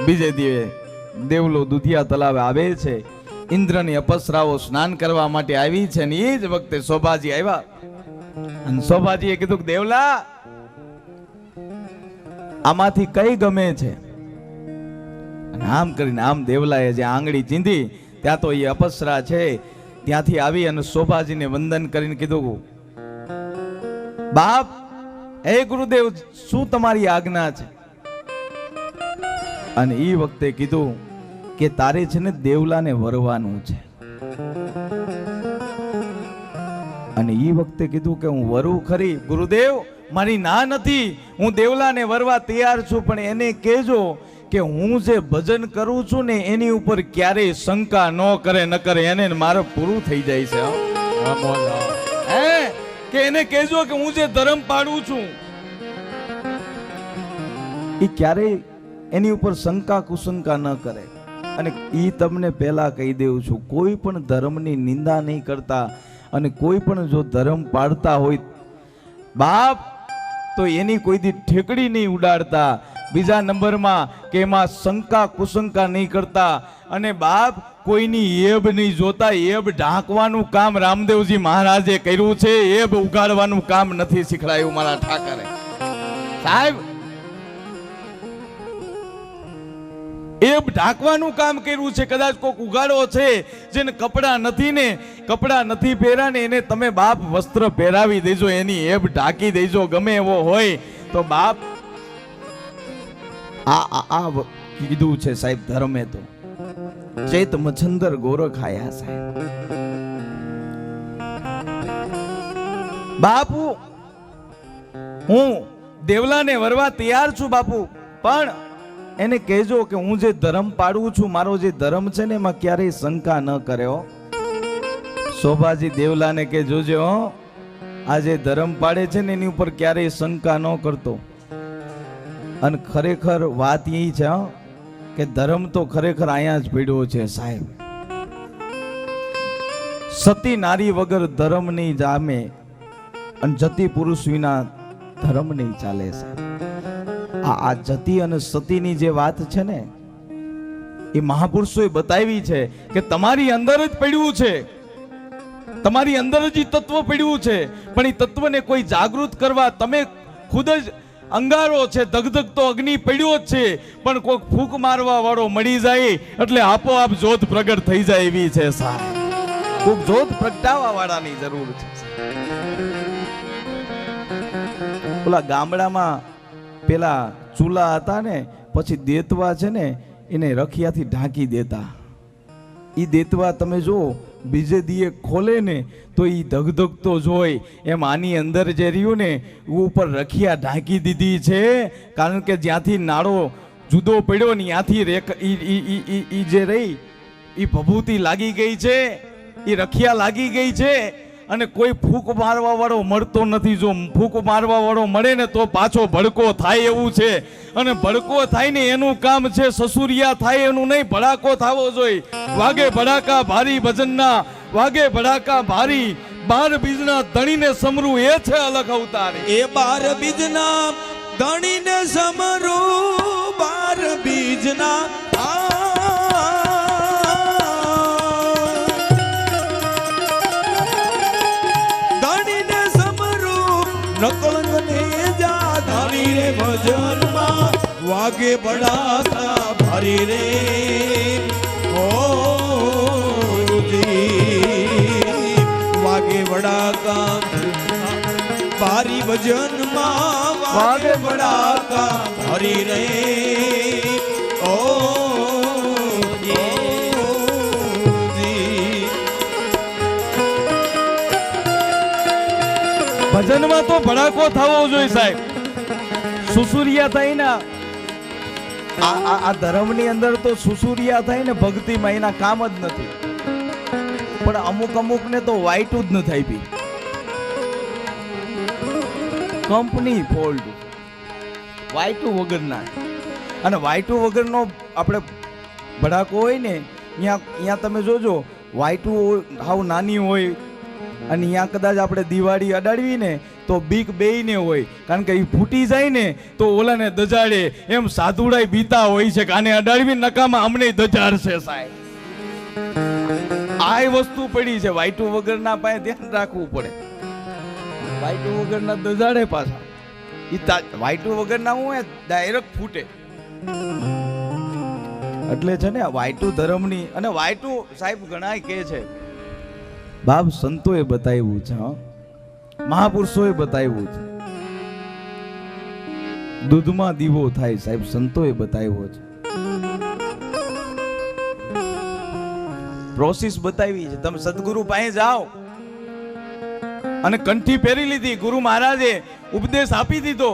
બીજે દિવસે દેવલો દુધિયા તલાવે આવે છે. ઇન્દ્રની અપસરાઓ સ્નાન કરવા માટે આવી છે ને એ જ વખતે શોભાજી આવ્યા અને શોભાજીએ કીધું કે દેવલા આમાંથી કઈ ગમે છે? અને આમ કરીને આમ દેવલાએ જે આંગળી ચીંધી ત્યાં તો એ અપસરા છે. ત્યાંથી આવી અને શોભાજીને વંદન કરીને કીધું, બાપ હે ગુરુદેવ શું તમારી આજ્ઞા છે? અને એ વખતે કીધું કે તારે છે ને દેવલાને વરવાનું છે. અને એ વખતે કીધું કે હું વરું ખરી ગુરુદેવ, મારી ના નથી, હું દેવલાને વરવા તૈયાર છું, પણ એને કહેજો કે હું જે ભજન કરું છું ને એની ઉપર ક્યારેય શંકા ન કરે, ન કરે એને મારે પૂરું થઈ જાય છે. કે એને કહેજો કે હું જે ધર્મ પાડું છું એ ક્યારેય એની ઉપર શંકા કુશંકા ન કરે. અને એ તમને પહેલા કહી દેવું છું, કોઈ પણ ધર્મની નિંદા નહીં કરતા, અને કોઈ પણ જો ધર્મ પાળતા હોય બાપ તો એની કોઈ દી ઠેકડી નહીં ઉડાડતા. બીજા નંબરમાં કે એમાં શંકા કુશંકા નહીં કરતા, અને બાપ કોઈની એબ નહીં જોતા. એબ ઢાંકવાનું કામ રામદેવજી મહારાજે કર્યું છે, એબ ઉગાડવાનું કામ નથી શીખડાયું મારા ઠાકરે સાહેબ. એબ ઢાંકવાનું કામ કર્યું છે. કદાચ કોઈક ઉગાડો છે જેને કપડા નથી ને, કપડા નથી પહેર્યા ને, એને તમે બાપ વસ્ત્ર પહેરાવી દેજો, એની એબ ઢાંકી દેજો, ગમે એવો હોય તો બાપ. આ કીધું છે સાહેબ ધર્મે તો. ચૈત મચ્છંદર ગોરખાયા સાહેબ. બાપુ હું દેવલાને વરવા તૈયાર છું બાપુ, પણ એને કહેજો કે હું જે ધર્મ પાડું છું, મારો જે ધર્મ છે ને એમાં ક્યારેય શંકા ન કર્યો. શોભાજી દેવલાને કે જોજે હો, આ જે ધર્મ પાડે છે ને એની ઉપર ક્યારેય શંકા ન કરતો. અને ખરેખર વાત એ છે કે ધર્મ તો ખરેખર અહીંયા જ પડ્યો છે સાહેબ. સતી નારી વગર ધર્મ નહીં જામે, અને જતી પુરુષ વિના ધર્મ નહીં ચાલે સાહેબ. આ જતી અને સતીની જે વાત છે ને એ મહાપુરુષોએ બતાવી છે કે તમારી અંદર જ પડ્યું છે, તમારી અંદર જ તત્વ પડ્યું છે, પણ એ તત્વને કોઈ જાગૃત કરવા તમે ખુદ જ અંગારો છે, ધગધગતો અગ્નિ પડ્યો જ છે, પણ કોઈ ફૂંક મારવા વાળો મળી જાય એટલે આપોઆપ જ્યોત પ્રગટ થઈ જાય એવી છે સાહેબ. કોઈક જ્યોત પ્રગટાવવા વાળાની જરૂર છે. ઓલા ગામડામાં પેલા ચૂલા હતા ને, પછી દેતવા છે ને એને રખિયાથી ઢાંકી દેતા. ઈ દેતવા તમે જો બીજે દીએ ખોલે ને તો ઈ ધગધગતો જોઈ, એમ આની અંદર જે રહ્યું ને ઉપર રખિયા ઢાંકી દીધી છે, કારણ કે જ્યાંથી નાળો જુદો પડ્યો ને ત્યાંથી ઈ જે રહી ઈ ભભૂતિ લાગી ગઈ છે, ઈ રખિયા લાગી ગઈ છે, અને કોઈ ફૂંક મારવા વાળો મળતો નથી. જો ફૂંક મારવા વાળો મળે ને તો પાછો ભડકો થાય એવું છે, અને ભડકો થાય ને એનું કામ છે સસુરિયા થાય એનું નહીં, ભડાકો થવો જોઈએ. વાગે ભડાકા ભારી ભજનના, વાગે ભડાકા ભારી, 12 બીજના ધણીને સમરું એ છે અલગ અવતાર. એ 12 બીજના ધણીને સમરું, 12 બીજના ધણીને સમરું, નકળંગ ને જા ધારી રે ભજનમાં, વાગે ભડાકા ભારી રે ઓ વાગે ભડાકા ભારી ભજનમાં, વાગે ભડાકા ભારી રે ઓ ભજનમાં તો ભડાકો થવો જોઈએ સાહેબ. સુસુરિયા થાય ને આ ધર્મની અંદર તો સુસુરિયા થાય ને ભક્તિમાં એના કામ જ નથી, પણ અમુક ને તો વાઈટું જ ન થાય પી. કંપની ફોલ્ટ વાઈટું વગરના, અને વાઈટું વગરનો આપણે ભડાકો હોય ને ત્યાં તમે જોજો વાઈટું હાવ નાની હોય, અને અહીંયા કદાચ આપણે દિવાળી અડાડવી ને તો બીક બેયને હોય, કારણ કે એ ફૂટી જાય ને તો ઓલાને દજાડે, એમ સાધુડાય બીતા હોય છે કે આને અડાડવી નકામાં અમને દજાડશે સાહેબ. આ વસ્તુ પડી છે. વાઈટું વગરના પાસે ધ્યાન રાખવું પડે. વાઈટું વગરના દજાડે પાછા. વાઈટું વગરના હું ડાયરેક્ટ ફૂટે. એટલે છે ને વાઈટું ધર્મની, અને વાઈટું સાહેબ ઘણા કહે છે બાપ સંતોએ બતાવ્યું છે, મહાપુરુષોએ બતાવ્યું છે. દૂધમાં દીવો થાય સાહેબ, સંતોએ બતાવ્યો છે. પ્રોસેસ બતાવી છે. તમે સદગુરુ પાસે જાઓ અને કંઠી પહેરી લીધી, ગુરુ મહારાજે ઉપદેશ આપી દીધો,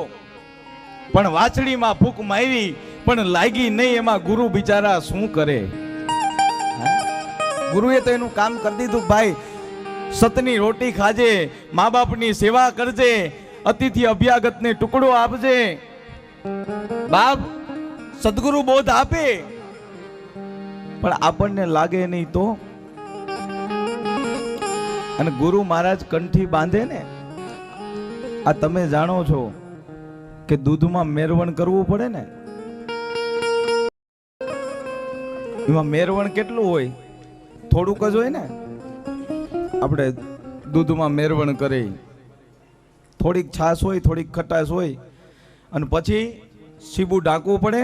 પણ વાછડીમાં ફૂંક મારી પણ લાગી નહીં. એમાં ગુરુ બિચારા શું કરે? ગુરુએ તો એનું કામ કરી દીધું. ભાઈ સતની રોટી ખાજે, મા બાપની સેવા કરજે, અતિથિ અભ્યાગતને ટુકડો આપજે. બાપ સદગુરુ બોધ આપે પણ આપણને લાગે નહીં તો. અને ગુરુ મહારાજ કંઠી બાંધે ને, આ તમે જાણો છો કે દૂધમાં મેરવણ કરવું પડે ને, એમાં મેરવણ કેટલું હોય? થોડુંક જ હોય ને. આપણે દૂધમાં મેરવણ કરે, થોડીક છાશ હોય, થોડીક ખટાશ હોય, અને પછી સીબું ઢાંકવું પડે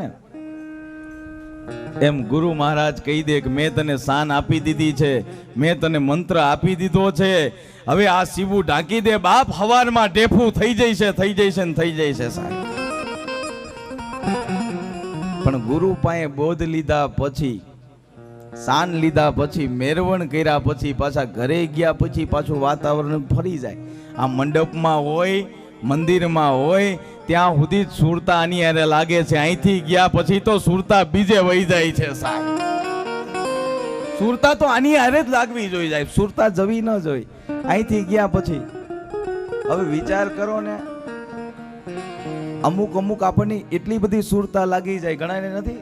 ને. એમ ગુરુ મહારાજ કહી દે કે મેં તને શાન આપી દીધી છે, મેં તને મંત્ર આપી દીધો છે, હવે આ સીબું ઢાંકી દે બાપ, હવારમાં ઢેફું થઈ જશે ને થઈ જશે સાહેબ. પણ ગુરુ પાસે બોધ લીધા પછી, શાન લીધા પછી, મેરવણ કર્યા પછી, પાછા ઘરે ગયા પછી પાછું વાતાવરણ ફરી જાય. આ મંડપમાં હોય, મંદિરમાં હોય, ત્યાં સુધી જ સુરતા આની હારે લાગે છે. અહીંથી ગયા પછી તો સુરતા બીજે વહી જાય છે સાહેબ. સુરતા તો આની હારે જ લાગવી જોઈએ સાહેબ, સુરતા જવી ન જોઈ અહીંથી ગયા પછી. હવે વિચાર કરો ને, અમુક આપણને એટલી બધી સુરતા લાગી જાય. ઘણાને નથી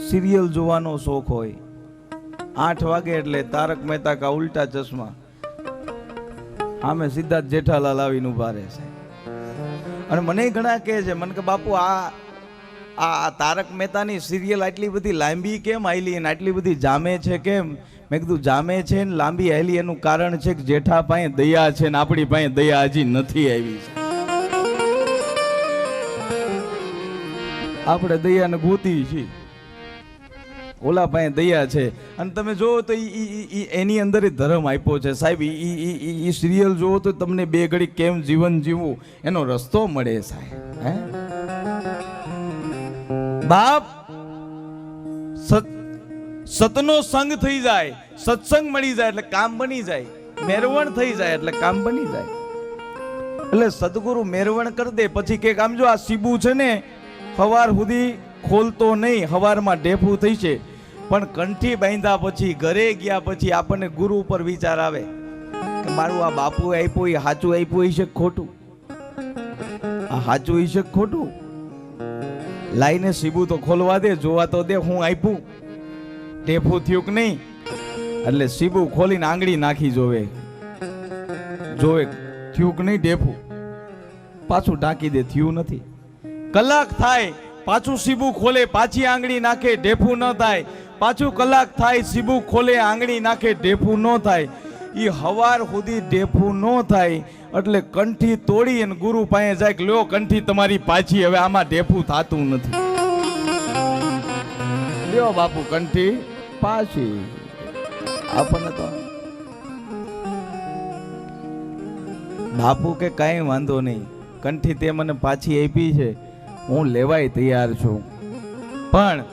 સિરિયલ જોવાનો શોખ હોય, 8 વાગે એટલે તારક મહેતા કા ઉલ્ટા ચશ્મા, આમે સિદ્ધાર્થ જેઠાલાલ આવીને ઉભા રહે છે. અને મને ઘણા કહે છે, મને કે બાપુ આ તારક મહેતાની સિરિયલ આટલી બધી લાંબી કેમ આયલી અને આટલી બધી જામે છે કેમ? મેં કીધું જામે છે ને લાંબી આયલી એનું કારણ છે કે જેઠા પાસે દયા છે ને આપણી પાસે દયા હજી નથી આવી છે. આપણે દયાને ગોતી છીએ, ઓલા પાસે દયા છે. અને તમે જોવો તો એની અંદર ધર્મ આપ્યો છે સાહેબ. ઈ સિરિયલ જોવો તો તમને બે ઘડી કેમ જીવન જીવવું એનો રસ્તો મળે સાહેબ. હે બાપ, સતનો સંગ થઈ જાય, સત્સંગ મળી જાય એટલે કામ બની જાય, મેરવણ થઈ જાય એટલે કામ બની જાય. એટલે સદગુરુ મેરવણ કરી દે પછી કે આમ જો આ સીબુ છે ને સવાર સુધી ખોલતો નહીં, સવારમાં ઢેફું થઈ છે. પણ કંઠી બાંધ્યા પછી, ઘરે ગયા પછી આપણને ગુરુ ઉપર વિચાર આવે કે મારું આ બાપુ આપ્યું એ સાચું આપ્યું હશે ખોટું? આ સાચું હશે ખોટું? લાઈને સીબું તો ખોલવા દે, જોવા તો દે હું આપ્યું, ઢેફું થયું કે નહીં. એટલે સીબું ખોલીને આંગળી નાખી જોવે થયું કે નહીં ઢેફું, પાછું ઢાંકી દે, થયું નથી. કલાક થાય, પાછું સીબું ખોલે, પાછી આંગળી નાખે, ઢેફું ન થાય. પાછું કલાક થાય, સીબું ખોલે, આંગળી નાખે, ઢેફું ન થાય. એ હવાર સુધી ઢેફું ન થાય એટલે કંઠી તોડી અને ગુરુ પાસે જાય કે લ્યો કંઠી તમારી પાછી, હવે આમાં ઢેફું થાતું નથી. લ્યો બાપુ કંઠી પાછી. આપણને તો બાપુ કે કાંઈ વાંધો નહીં, કંઠી તે મને પાછી આપી છે, હું લેવાય તૈયાર છું. પણ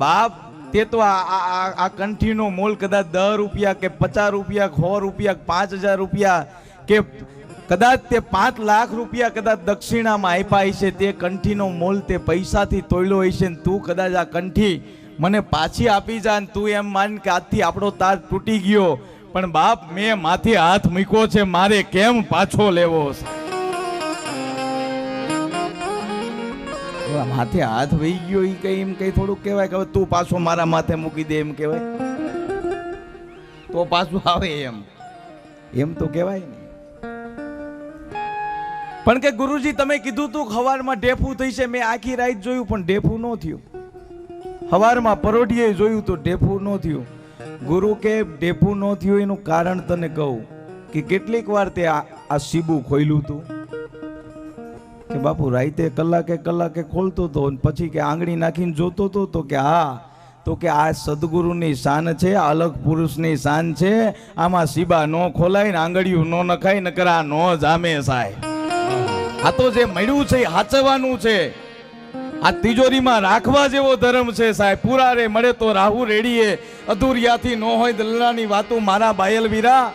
બાપ તે તો આ કંઠીનો મોલ કદાચ 10 રૂપિયા કે 50 રૂપિયા, 100 રૂપિયા, 5000 રૂપિયા કે કદાચ તે 5 લાખ રૂપિયા કદાચ દક્ષિણામાં આપ્યા હશે. તે કંઠીનો મોલ તે પૈસાથી તોડ્યો હશે ને તું કદાચ આ કંઠી મને પાછી આપી જા ને તું એમ માન કે આજથી આપણો તાર તૂટી ગયો. પણ બાપ મેં માથે હાથ મૂક્યો છે, મારે કેમ પાછો લેવો? માથે હાથ વહી ગયો એ કઈ એમ કઈ થોડુંક કહેવાય કે તું પાછો મારા માથે મૂકી દે એમ કહેવાય? તો પાછું આવે એમ તો કહેવાય ને. પણ કે ગુરુજી તમે કીધું તું સવારમાં ઢેફું થઈ છે, મેં આખી રાત જોયું પણ ઢેફું ન થયું. સવારમાં પરોઢીએ જોયું તો ઢેફું ન થયું. ગુરુ કે ઢેફું ન થયું એનું કારણ તને કહું કે કેટલીક વાર તે આ સીબું ખોલ્યું તું કે બાપુ રાતે કલાકે ખોલતો હતો, પછી કે આંગળી નાખીને જોતો હતો તો કે હા, તો કે આ સદગુરુની શાન છે, અલગ પુરુષની શાન છે. આમાં સીબા નો ખોલાય ને આંગળીયું નો નખાય, નકર આ નો જામે સાહેબ. આ તો જે મળ્યું છે હાચવાનું છે, આ તિજોરીમાં રાખવા જેવો ધર્મ છે સાહેબ. પૂરા રે મળે તો રાહુ રેડીએ, અધૂરિયાથી નો હોય દલનાની વાતો મારા બાયલ વીરા.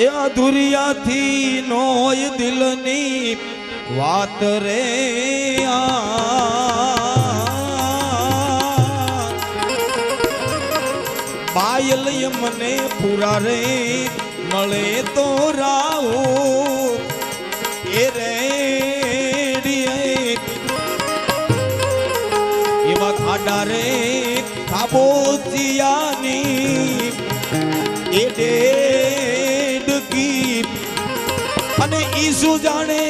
એ અધૂરિયાથી નો હોય દિલની વાત રે. બાયલ મને પૂરા રે મળે તો રાહુ એ રેડીએ ડારે ખાબોચિયાની એ ડેડકી અને ઈસુ જાણે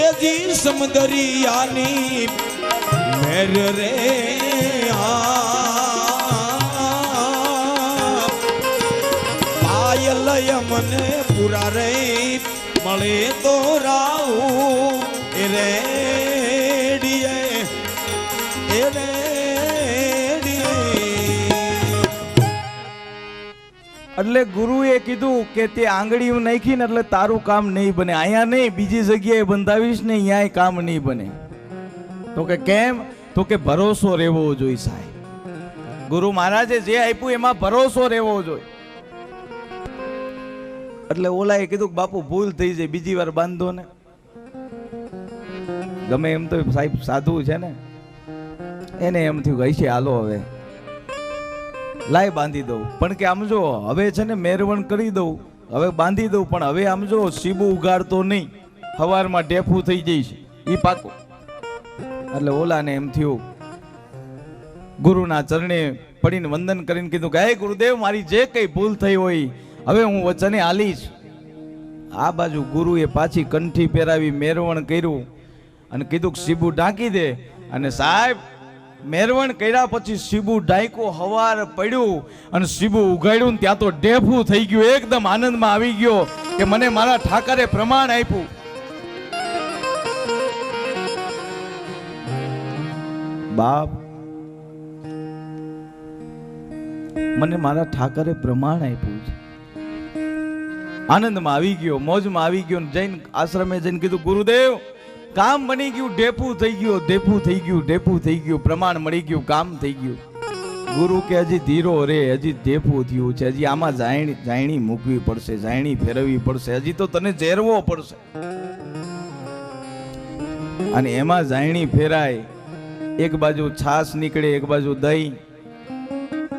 એ જી સમદરિયાની મેર રે પાયલય મને પૂરા રે મળે તો રાઉ એ રેડીએ એ રેડીએ. એટલે ગુરુએ કીધું કે તે આંગળીઓ નાખી ને એટલે તારું કામ નહીં બને, અહીંયા નહીં બીજી જગ્યાએ બંધાવીશ ને અહીંયા કામ નહીં બને. તો કે કેમ? તો કે ભરોસો રહેવો જોઈએ સાહેબ. ગુરુ મહારાજે જે આપ્યું એમાં ભરોસો રહેવો જોઈએ. એટલે ઓલાએ કીધું કે બાપુ ભૂલ થઈ જાય બીજી વાર બાંધો ને. ગમે એમ તો સાહેબ સાધુ છે ને, એને એમ થયું કે હશે હાલો હવે લાય બાંધી દઉં. પણ કે આમ જો હવે છે ને મેરવણ કરી દઉં, હવે બાંધી દઉં, પણ હવે આમ જો સીબુ ઉગાડતો નહીં, સવારમાં ઢેફું થઈ જઈશ એ પાકો. એટલે ઓલાને એમ થયું, ગુરુના ચરણે પડીને વંદન કરીને કીધું કે હે ગુરુદેવ, મારી જે કઈ ભૂલ થઈ હોય હવે હું વચને હાલીશ. આ બાજુ ગુરુએ પાછી કંઠી પહેરાવી મેરવણ કર્યું અને કીધું કે સીબુ ઢાંકી દે. અને સાહેબ મેરવણ કર્યા પછી સીબુ ઢાંકો, હવાર પડ્યું અને સીબુ ઉગાડ્યું ને ત્યાં તો ઢેફું થઈ ગયું. એકદમ આનંદમાં આવી ગયો કે મને મારા ઠાકરે પ્રમાણ આપ્યું. બાપ, મને મારા ઠાકરે પ્રમાણ આપ્યું છે. આનંદમાં આવી ગયો, મોજમાં આવી ગયો. જૈન આશ્રમે જઈને કીધું ગુરુદેવ કામ બની ગયું, ઢેફું થઈ ગયું, ઢેફું થઈ ગયું, ઢેફું થઈ ગયું, પ્રમાણ મળી ગયું, કામ થઈ ગયું. ગુરુ કે હજી ધીરો રે, હજી ઢેફું થયું છે, હજી આમાં જાયણી મૂકવી પડશે, જાયણી ફેરવવી પડશે, હજી તો તને ઝેરવો પડશે. અને એમાં જાયણી ફેરાય, એક બાજુ છાસ નીકળે, એક બાજુ દહીં,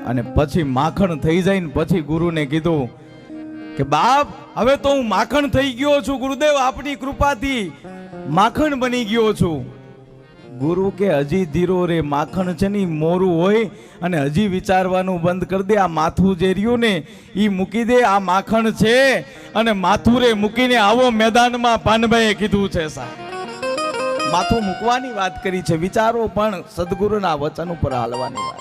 અને પછી માખણ થઈ જાય ને પછી ગુરુને કીધું કે બાપ હવે તો હું માખણ થઈ ગયો છું, ગુરુદેવ આપની કૃપાથી માખણ બની ગયો છું. ગુરુ કે હજી ધીરો રે, માખણ છે ને મોરું હોય અને હજી વિચારવાનું બંધ કરી દે. આ માથું જે રહ્યું ને એ મૂકી દે, આ માખણ છે અને માથું રે મૂકીને આવો મેદાનમાં. પાનભાઈએ કીધું છે સાહેબ, માથું મૂકવાની વાત કરી છે, વિચારો પણ સદગુરુના વચન ઉપર હાલવાની વાત.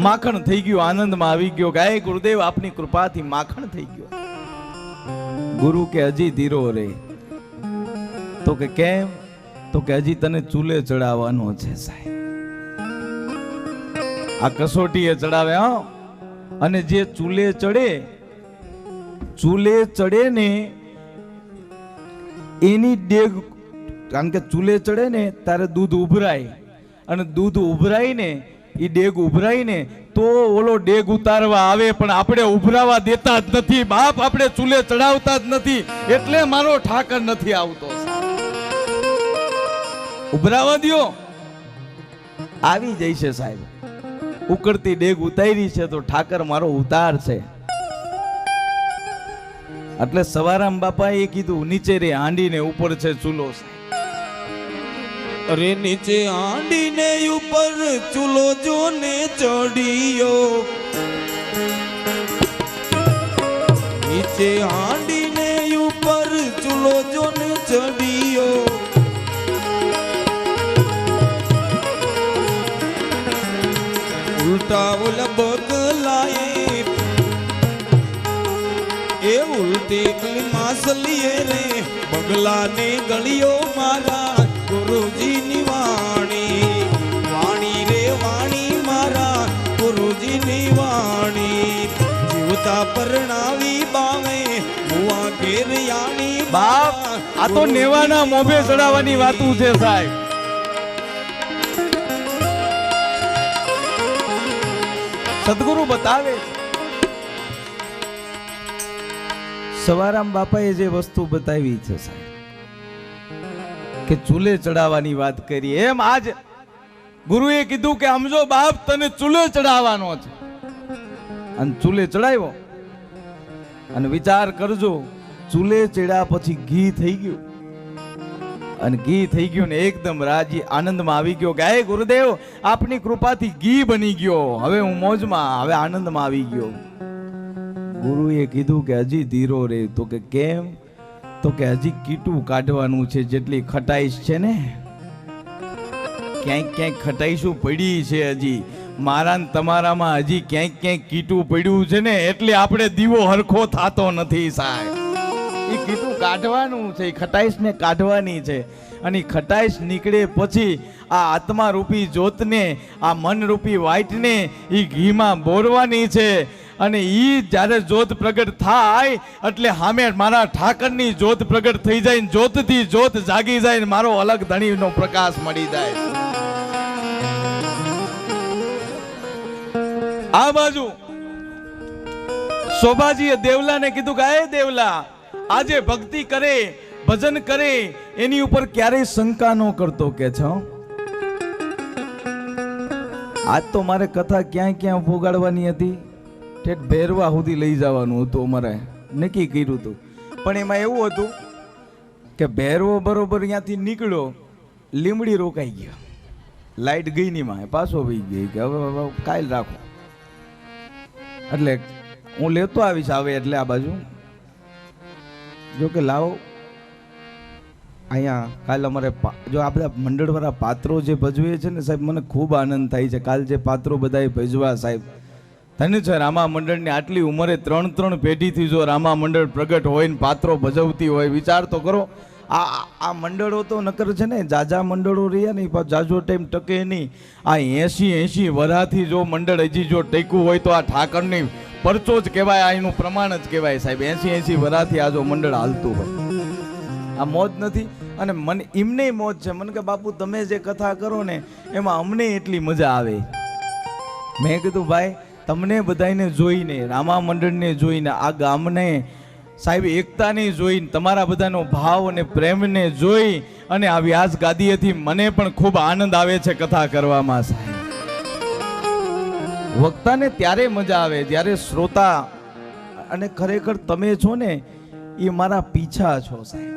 માખણ થઈ ગયું, આનંદમાં આવી ગયો. ગાય ગુરુદેવ આપની કૃપાથી માખણ થઈ ગયો. ગુરુ કે હજી ધીરો રે. તો કે કેમ? તો કે હજી તને ચૂલે ચડાવવાનો છે સાહેબ. આ કસોટીએ ચડાવે. હા, અને જે ચૂલે ચડે ને એની ડેગ, કારણ કે ચૂલે ચડે ને ત્યારે દૂધ ઉભરાય, અને દૂધ ઉભરાય ને એ ડેગ ઉભરાય ને તો ઓલો ડેગ ઉતારવા આવે, પણ આપણે ઉભરાવા દેતા જ નથી બાપ, આપણે ચૂલે ચડાવતા જ નથી, એટલે મારો ઠાકર નથી આવતો. ઉભરાવા દ્યો, આવી જાય છે સાહેબ. ઉકળતી ડેગ ઉતારી છે તો ઠાકર મારો ઉતાર છે. એટલે સવારામ બાપાએ કીધું નીચે રે હાંડી ને ઉપર છે ચૂલો સાહેબ. અરે નીચે હાંડી ને ઉપર ચૂલો જો ને ચડિયો, નીચે હાંડી ને ઉપર ચૂલો જો ને ચડિયો, ઉલટા ઓલા બગલાએ એ ઉલટી માસલીએ રે બગલા ને ગળિયો મારા ગુરુજીની વાણી, વાણી રે વાણી મારા ગુરુજીની વાણી, જીવતા પરણાવી બાવે મુવા ઘેર યાણી. બાપ, આ તો નેવાના મોભે ચડાવવાની વાતું છે સાહેબ. સદગુરુ બતાવે. સવારામ બાપાએ જે વસ્તુ બતાવી છે સાહેબ, કે ચૂલે ચડાવવાની વાત કરી, એમ આજ ગુરુએ કીધું કે સમજો બાપ તને ચૂલે ચડાવવાનો છે, અને ચૂલે ચડાવ્યો. અને વિચાર કરજો, ચૂલે ચડ્યા પછી ઘી થઈ ગયું, અને ઘી થઈ ગયું ને એકદમ રાજી આનંદમાં આવી ગયો કે હે ગુરુદેવ આપની કૃપાથી ઘી બની ગયો, હવે હું મોજમાં, હવે આનંદમાં આવી ગયો. ગુરુએ કીધું કે હજી ધીરો રે. તો કે કેમ? તો કે હજી કીટું કાઢવાનું છે, જેટલી ખટાઈશ છે ને ક્યાંક ક્યાંક ખટાઈશું પડી છે, હજી મારા ને તમારામાં હજી ક્યાંક ક્યાંક કીટું પડ્યું છે ને, એટલે આપણે દીવો હરખો થતો નથી સાહેબ. એ કીટું કાઢવાનું છે, ખટાઈશ ને કાઢવાની છે. અને ખટાઈશ નીકળે પછી આ આત્મા રૂપી જ્યોતને, આ મન રૂપી વાઇટને એ ઘીમાં બોરવાની છે. અને ઈ જ્યારે જ્યોત પ્રગટ થાય એટલે સામે મારા ઠાકરની જ્યોત પ્રગટ થઈ જાય, જ્યોતથી જ્યોત જાગી જાય ને મારો અલગ ધણીનો પ્રકાશ મળી જાય. આ બાજુ શોભાજીએ દેવલાને કીધું કે હે દેવલા, આજે ભક્તિ કરે, ભજન કરે, એની ઉપર ક્યારેય શંકા ન કરતો કે છો. આજ તો મારે કથા ક્યાં ક્યાં પોગાડવાની હતી, ઠેઠ ભેરવા સુધી લઈ જવાનું હતું, અમારે નક્કી કર્યું હતું. પણ એમાં એવું હતું કે ભેરવો બરોબર ત્યાંથી નીકળ્યો, લીમડી રોકાઈ ગયો, લાઈટ ગઈ ની માં પાછો વહી ગઈ કે હવે કાલ રાખો. એટલે હું લેતો આવીશ આવે એટલે આ બાજુ. જો કે લાવો અહીંયા કાલ અમારે જો આપણે મંડળવાળા પાત્રો જે ભજવે છે ને સાહેબ, મને ખૂબ આનંદ થાય છે. કાલ જે પાત્રો બધાએ ભજવા સાહેબ, ધન્ય છે રામા મંડળની આટલી ઉંમરે 3 પેઢીથી જો રામા મંડળ પ્રગટ હોય ને પાત્રો ભજવતી હોય, વિચાર તો કરો. આ મંડળો તો નકર છે ને જાજા મંડળો રહ્યા ને જાજો ટાઈમ ટકે નહીં. આ 80 વરાથી જો મંડળ હજી જો ટેકવું હોય તો આ ઠાકરની પરચો જ કહેવાય, આ એનું પ્રમાણ જ કહેવાય સાહેબ. 80 વરાથી આ જો મંડળ હાલતું હોય, આ મોજ નથી. અને મને એમને મોજ છે, મને કે બાપુ તમે જે કથા કરો ને એમાં અમને એટલી મજા આવે. મેં કીધું ભાઈ તમને બધાને જોઈને, રામા મંડળને જોઈને, આ ગામને સાહેબ એકતાને જોઈને, તમારા બધાનો ભાવ અને પ્રેમને જોઈ અને આ વ્યાસ ગાદીએથી મને પણ ખૂબ આનંદ આવે છે કથા કરવામાં સાહેબ. વક્તાને ત્યારે મજા આવે જ્યારે શ્રોતા, અને ખરેખર તમે છો ને એ મારા પીછા છો સાહેબ.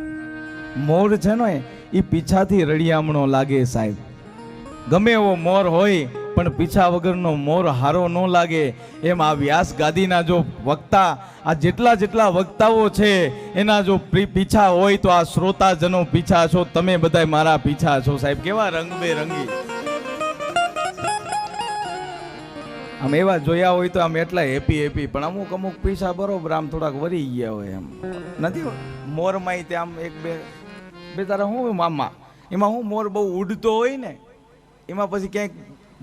મોર છે ને એ પીછાથી રળિયામણો લાગે સાહેબ. ગમે એવો મોર હોય પણ પીછા વગરનો મોર હારો ન લાગે. એમ આ વ્યાસ ગાદીના જો વક્તા, આ જેટલા વક્તાઓ છે એના જો પીછા હોય તો આ શ્રોતાજનો પીછા છો, તમે બધા મારા પીછા છો સાહેબ. કેવા રંગબેરંગી આમ એવા જોયા હોય તો આમ એટલા હેપી. પણ અમુક પીછા બરોબર આમ થોડાક વરી ગયા હોય એમ નથી. મોરમાં તે આમ એક બે તારા હું મામા એમાં હું મોર બહુ ઉડતો હોય ને એમાં પછી ક્યાંક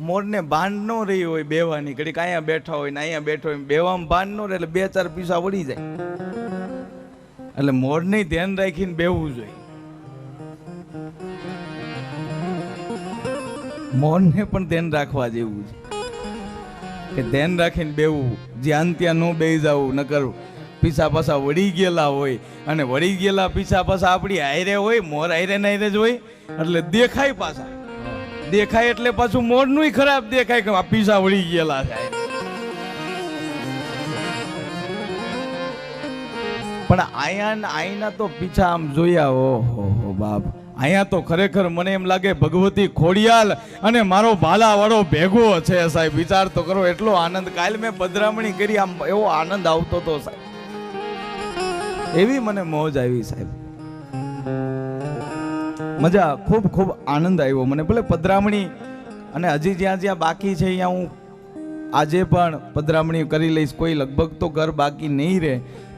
મોરને ભાન ન રહી હોય બેવાની, ઘડીક અહીંયા બેઠા હોય ને અહીંયા બેઠો હોય, બેવામાં ભાન ન રહે એટલે 2-4 પીસા વળી જાય. એટલે મોરને ધ્યાન રાખીને બેહવું જોઈએ. મોરને પણ ધ્યાન રાખવા જેવું છે કે ધ્યાન રાખીને બેવું, જ્યાં ત્યાં ન બેહી જવું. નકર પીછા પાછા વળી ગયેલા હોય અને વળી ગયેલા પીછા પાછા આપણી હાયરે હોય, મોર હાયરે ને હાયરે જ હોય એટલે દેખાય પાછા. દેખાય એટલે પાછું મોરનું ખરાબ દેખાય કે આ પીછા વળી ગયેલા છે. પણ આઈના તો પીછા આમ જોયા, ઓહો બાપ, અહીંયા તો ખરેખર મને એમ લાગે ભગવતી ખોડિયાલ અને મારો ભાલાવાળો ભેગો છે સાહેબ. વિચાર તો કરો, એટલો આનંદ. કાલ મેં પધરામણી કરી, આમ એવો આનંદ આવતો હતો સાહેબ, એવી મને મોજ આવી સાહેબ. મજા, ખૂબ આનંદ આવ્યો મને. ભલે પધરામણી અને હજી જ્યાં બાકી છે અહીંયા હું આજે પણ પધરામણી કરી લઈશ. કોઈ લગભગ તો ઘર બાકી નહીં રહે.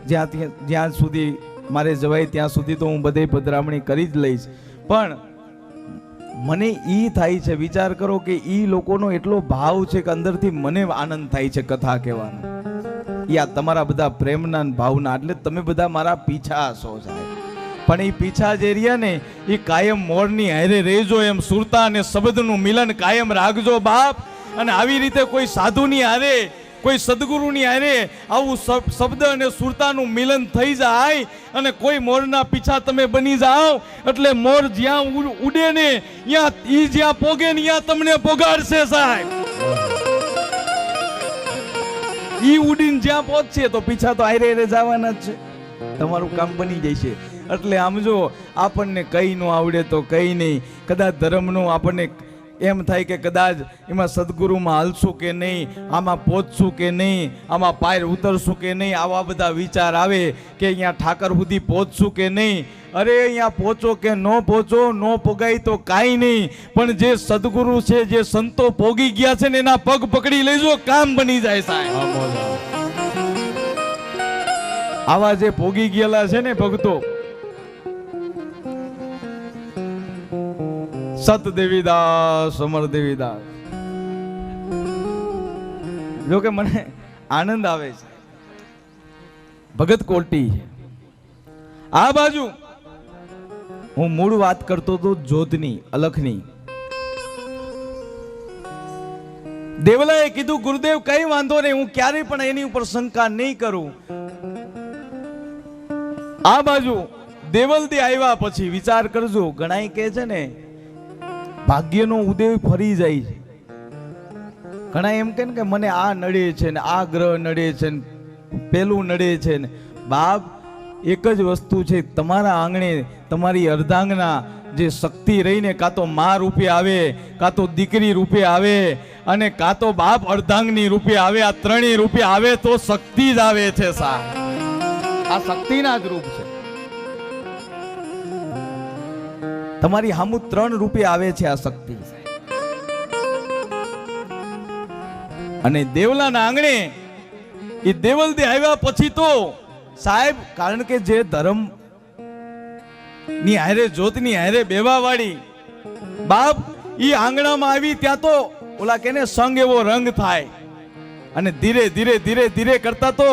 જ્યાં સુધી મારે જવાય ત્યાં સુધી તો હું બધે પધરામણી કરી જ લઈશ. પણ મને ઈ થાય છે, વિચાર કરો કે ઈ લોકોનો એટલો ભાવ છે કે અંદરથી મને આનંદ થાય છે કથા કહેવાનો. યા તમારા બધા પ્રેમના ભાવના, એટલે તમે બધા મારા પીછા છો સાહેબ. પણ એ પીછા જે રહ્યા ને એ કાયમ મોરની હારે રહેજો, એમ સુરતા અને શબ્દનું મિલન કાયમ રાખજો બાપ. અને આવી રીતે કોઈ સાધુની હારે, કોઈ સદગુરુની હારે આવું શબ્દ અને સુરતાનું મિલન થઈ જાય અને કોઈ મોરના પીછા તમે બની જાઓ એટલે મોર જ્યાં ઉડે ને ત્યાં ઈ જ્યાં પોગે ને ત્યાં તમને પોગાડશે સાહેબ. ઈ ઉડીને જ્યાં પહોંચશે તો પીછા તો હારે જવાના જ છે. તમારું કામ બની જશે. એટલે આમ જો આપણને કંઈ ન આવડે તો કંઈ નહીં, કદાચ ધર્મનું આપણને એમ થાય કે કદાચ એમાં સદગુરુમાં હાલશું કે નહીં, આમાં પહોંચશું કે નહીં, આમાં પાર ઉતરશું કે નહીં, આવા બધા વિચાર આવે કે અહીંયા ઠાકર સુધી પહોંચશું કે નહીં. અરે અહીંયા પહોંચો કે ન પહોંચો, ન પોગાય તો કાંઈ નહીં, પણ જે સદગુરુ છે, જે સંતો પોગી ગયા છે ને એના પગ પકડી લેજો, કામ બની જાય સાહેબ. આવા જે પોગી ગયેલા છે ને ભક્તો, સત દેવીદાસ, અમર દેવીદાસ, જો કે મને આનંદ આવે છે. ભગત કોટી છે આ બાજુ. હું મૂળ વાત કરતો હતો જોધની, અલખની. દેવલાએ કીધું ગુરુદેવ કઈ વાંધો નહીં, હું ક્યારેય પણ એની ઉપર શંકા નહીં કરું. આ બાજુ દેવલથી આવ્યા પછી વિચાર કરજો, ઘણાય કહે છે ને ભાગ્યનો ઉદય ફરી જાય છે. ઘણા એમ કે ને કે મને આ નડે છે ને આ ગ્રહ નડે છે ને પેલું નડે છે ને. બાપ એક જ વસ્તુ છે, તમારા આંગણે તમારી અર્ધાંગના જે શક્તિ રહીને કાં તો મા રૂપે આવે, કાં તો દીકરી રૂપે આવે, અને કાં તો બાપ અર્ધાંગની રૂપે આવે, આ ત્રણેય રૂપે આવે તો શક્તિ જ આવે છે સા. આ શક્તિના જ રૂપ છે. તમારી હામુ ત્રણ રૂપે આવે છે આ શક્તિ. અને દેવલાના આંગણે એ દેવલદે આવ્યા પછી તો સાહેબ, કારણ કે જે ધર્મ ની હારે, જ્યોતની હારે બેવા વાળી બાપ ઈ આંગણામાં આવી ત્યાં તો ઓલા કેને સંગ એવો રંગ થાય. અને ધીરે ધીરે ધીરે ધીરે કરતા તો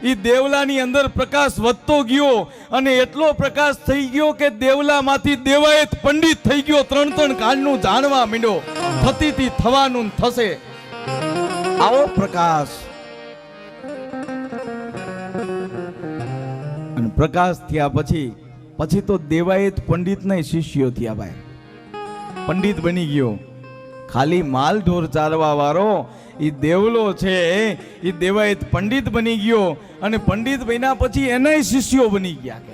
ઈ દેવલાની અંદર પ્રકાશ વધતો ગયો, અને એટલો પ્રકાશ થઈ ગયો કે દેવલામાંથી દેવાયત પંડિત થઈ ગયો. ત્રણ ત્રણ કાળનું જાણવા માંડ્યો, થતીથી થવાનું થશે આવો પ્રકાશ. અને પ્રકાશ થયા પછી તો દેવાયત પંડિત નહીં શિષ્યો થયા ભાઈ. પંડિત બની ગયો. ખાલી માલ ઢોર ચારવા વાળો ઈ દેવલો છે, ઈ દેવાયત પંડિત બની ગયો. અને પંડિત બન્યા પછી એનાય શિષ્યો બની ગયા.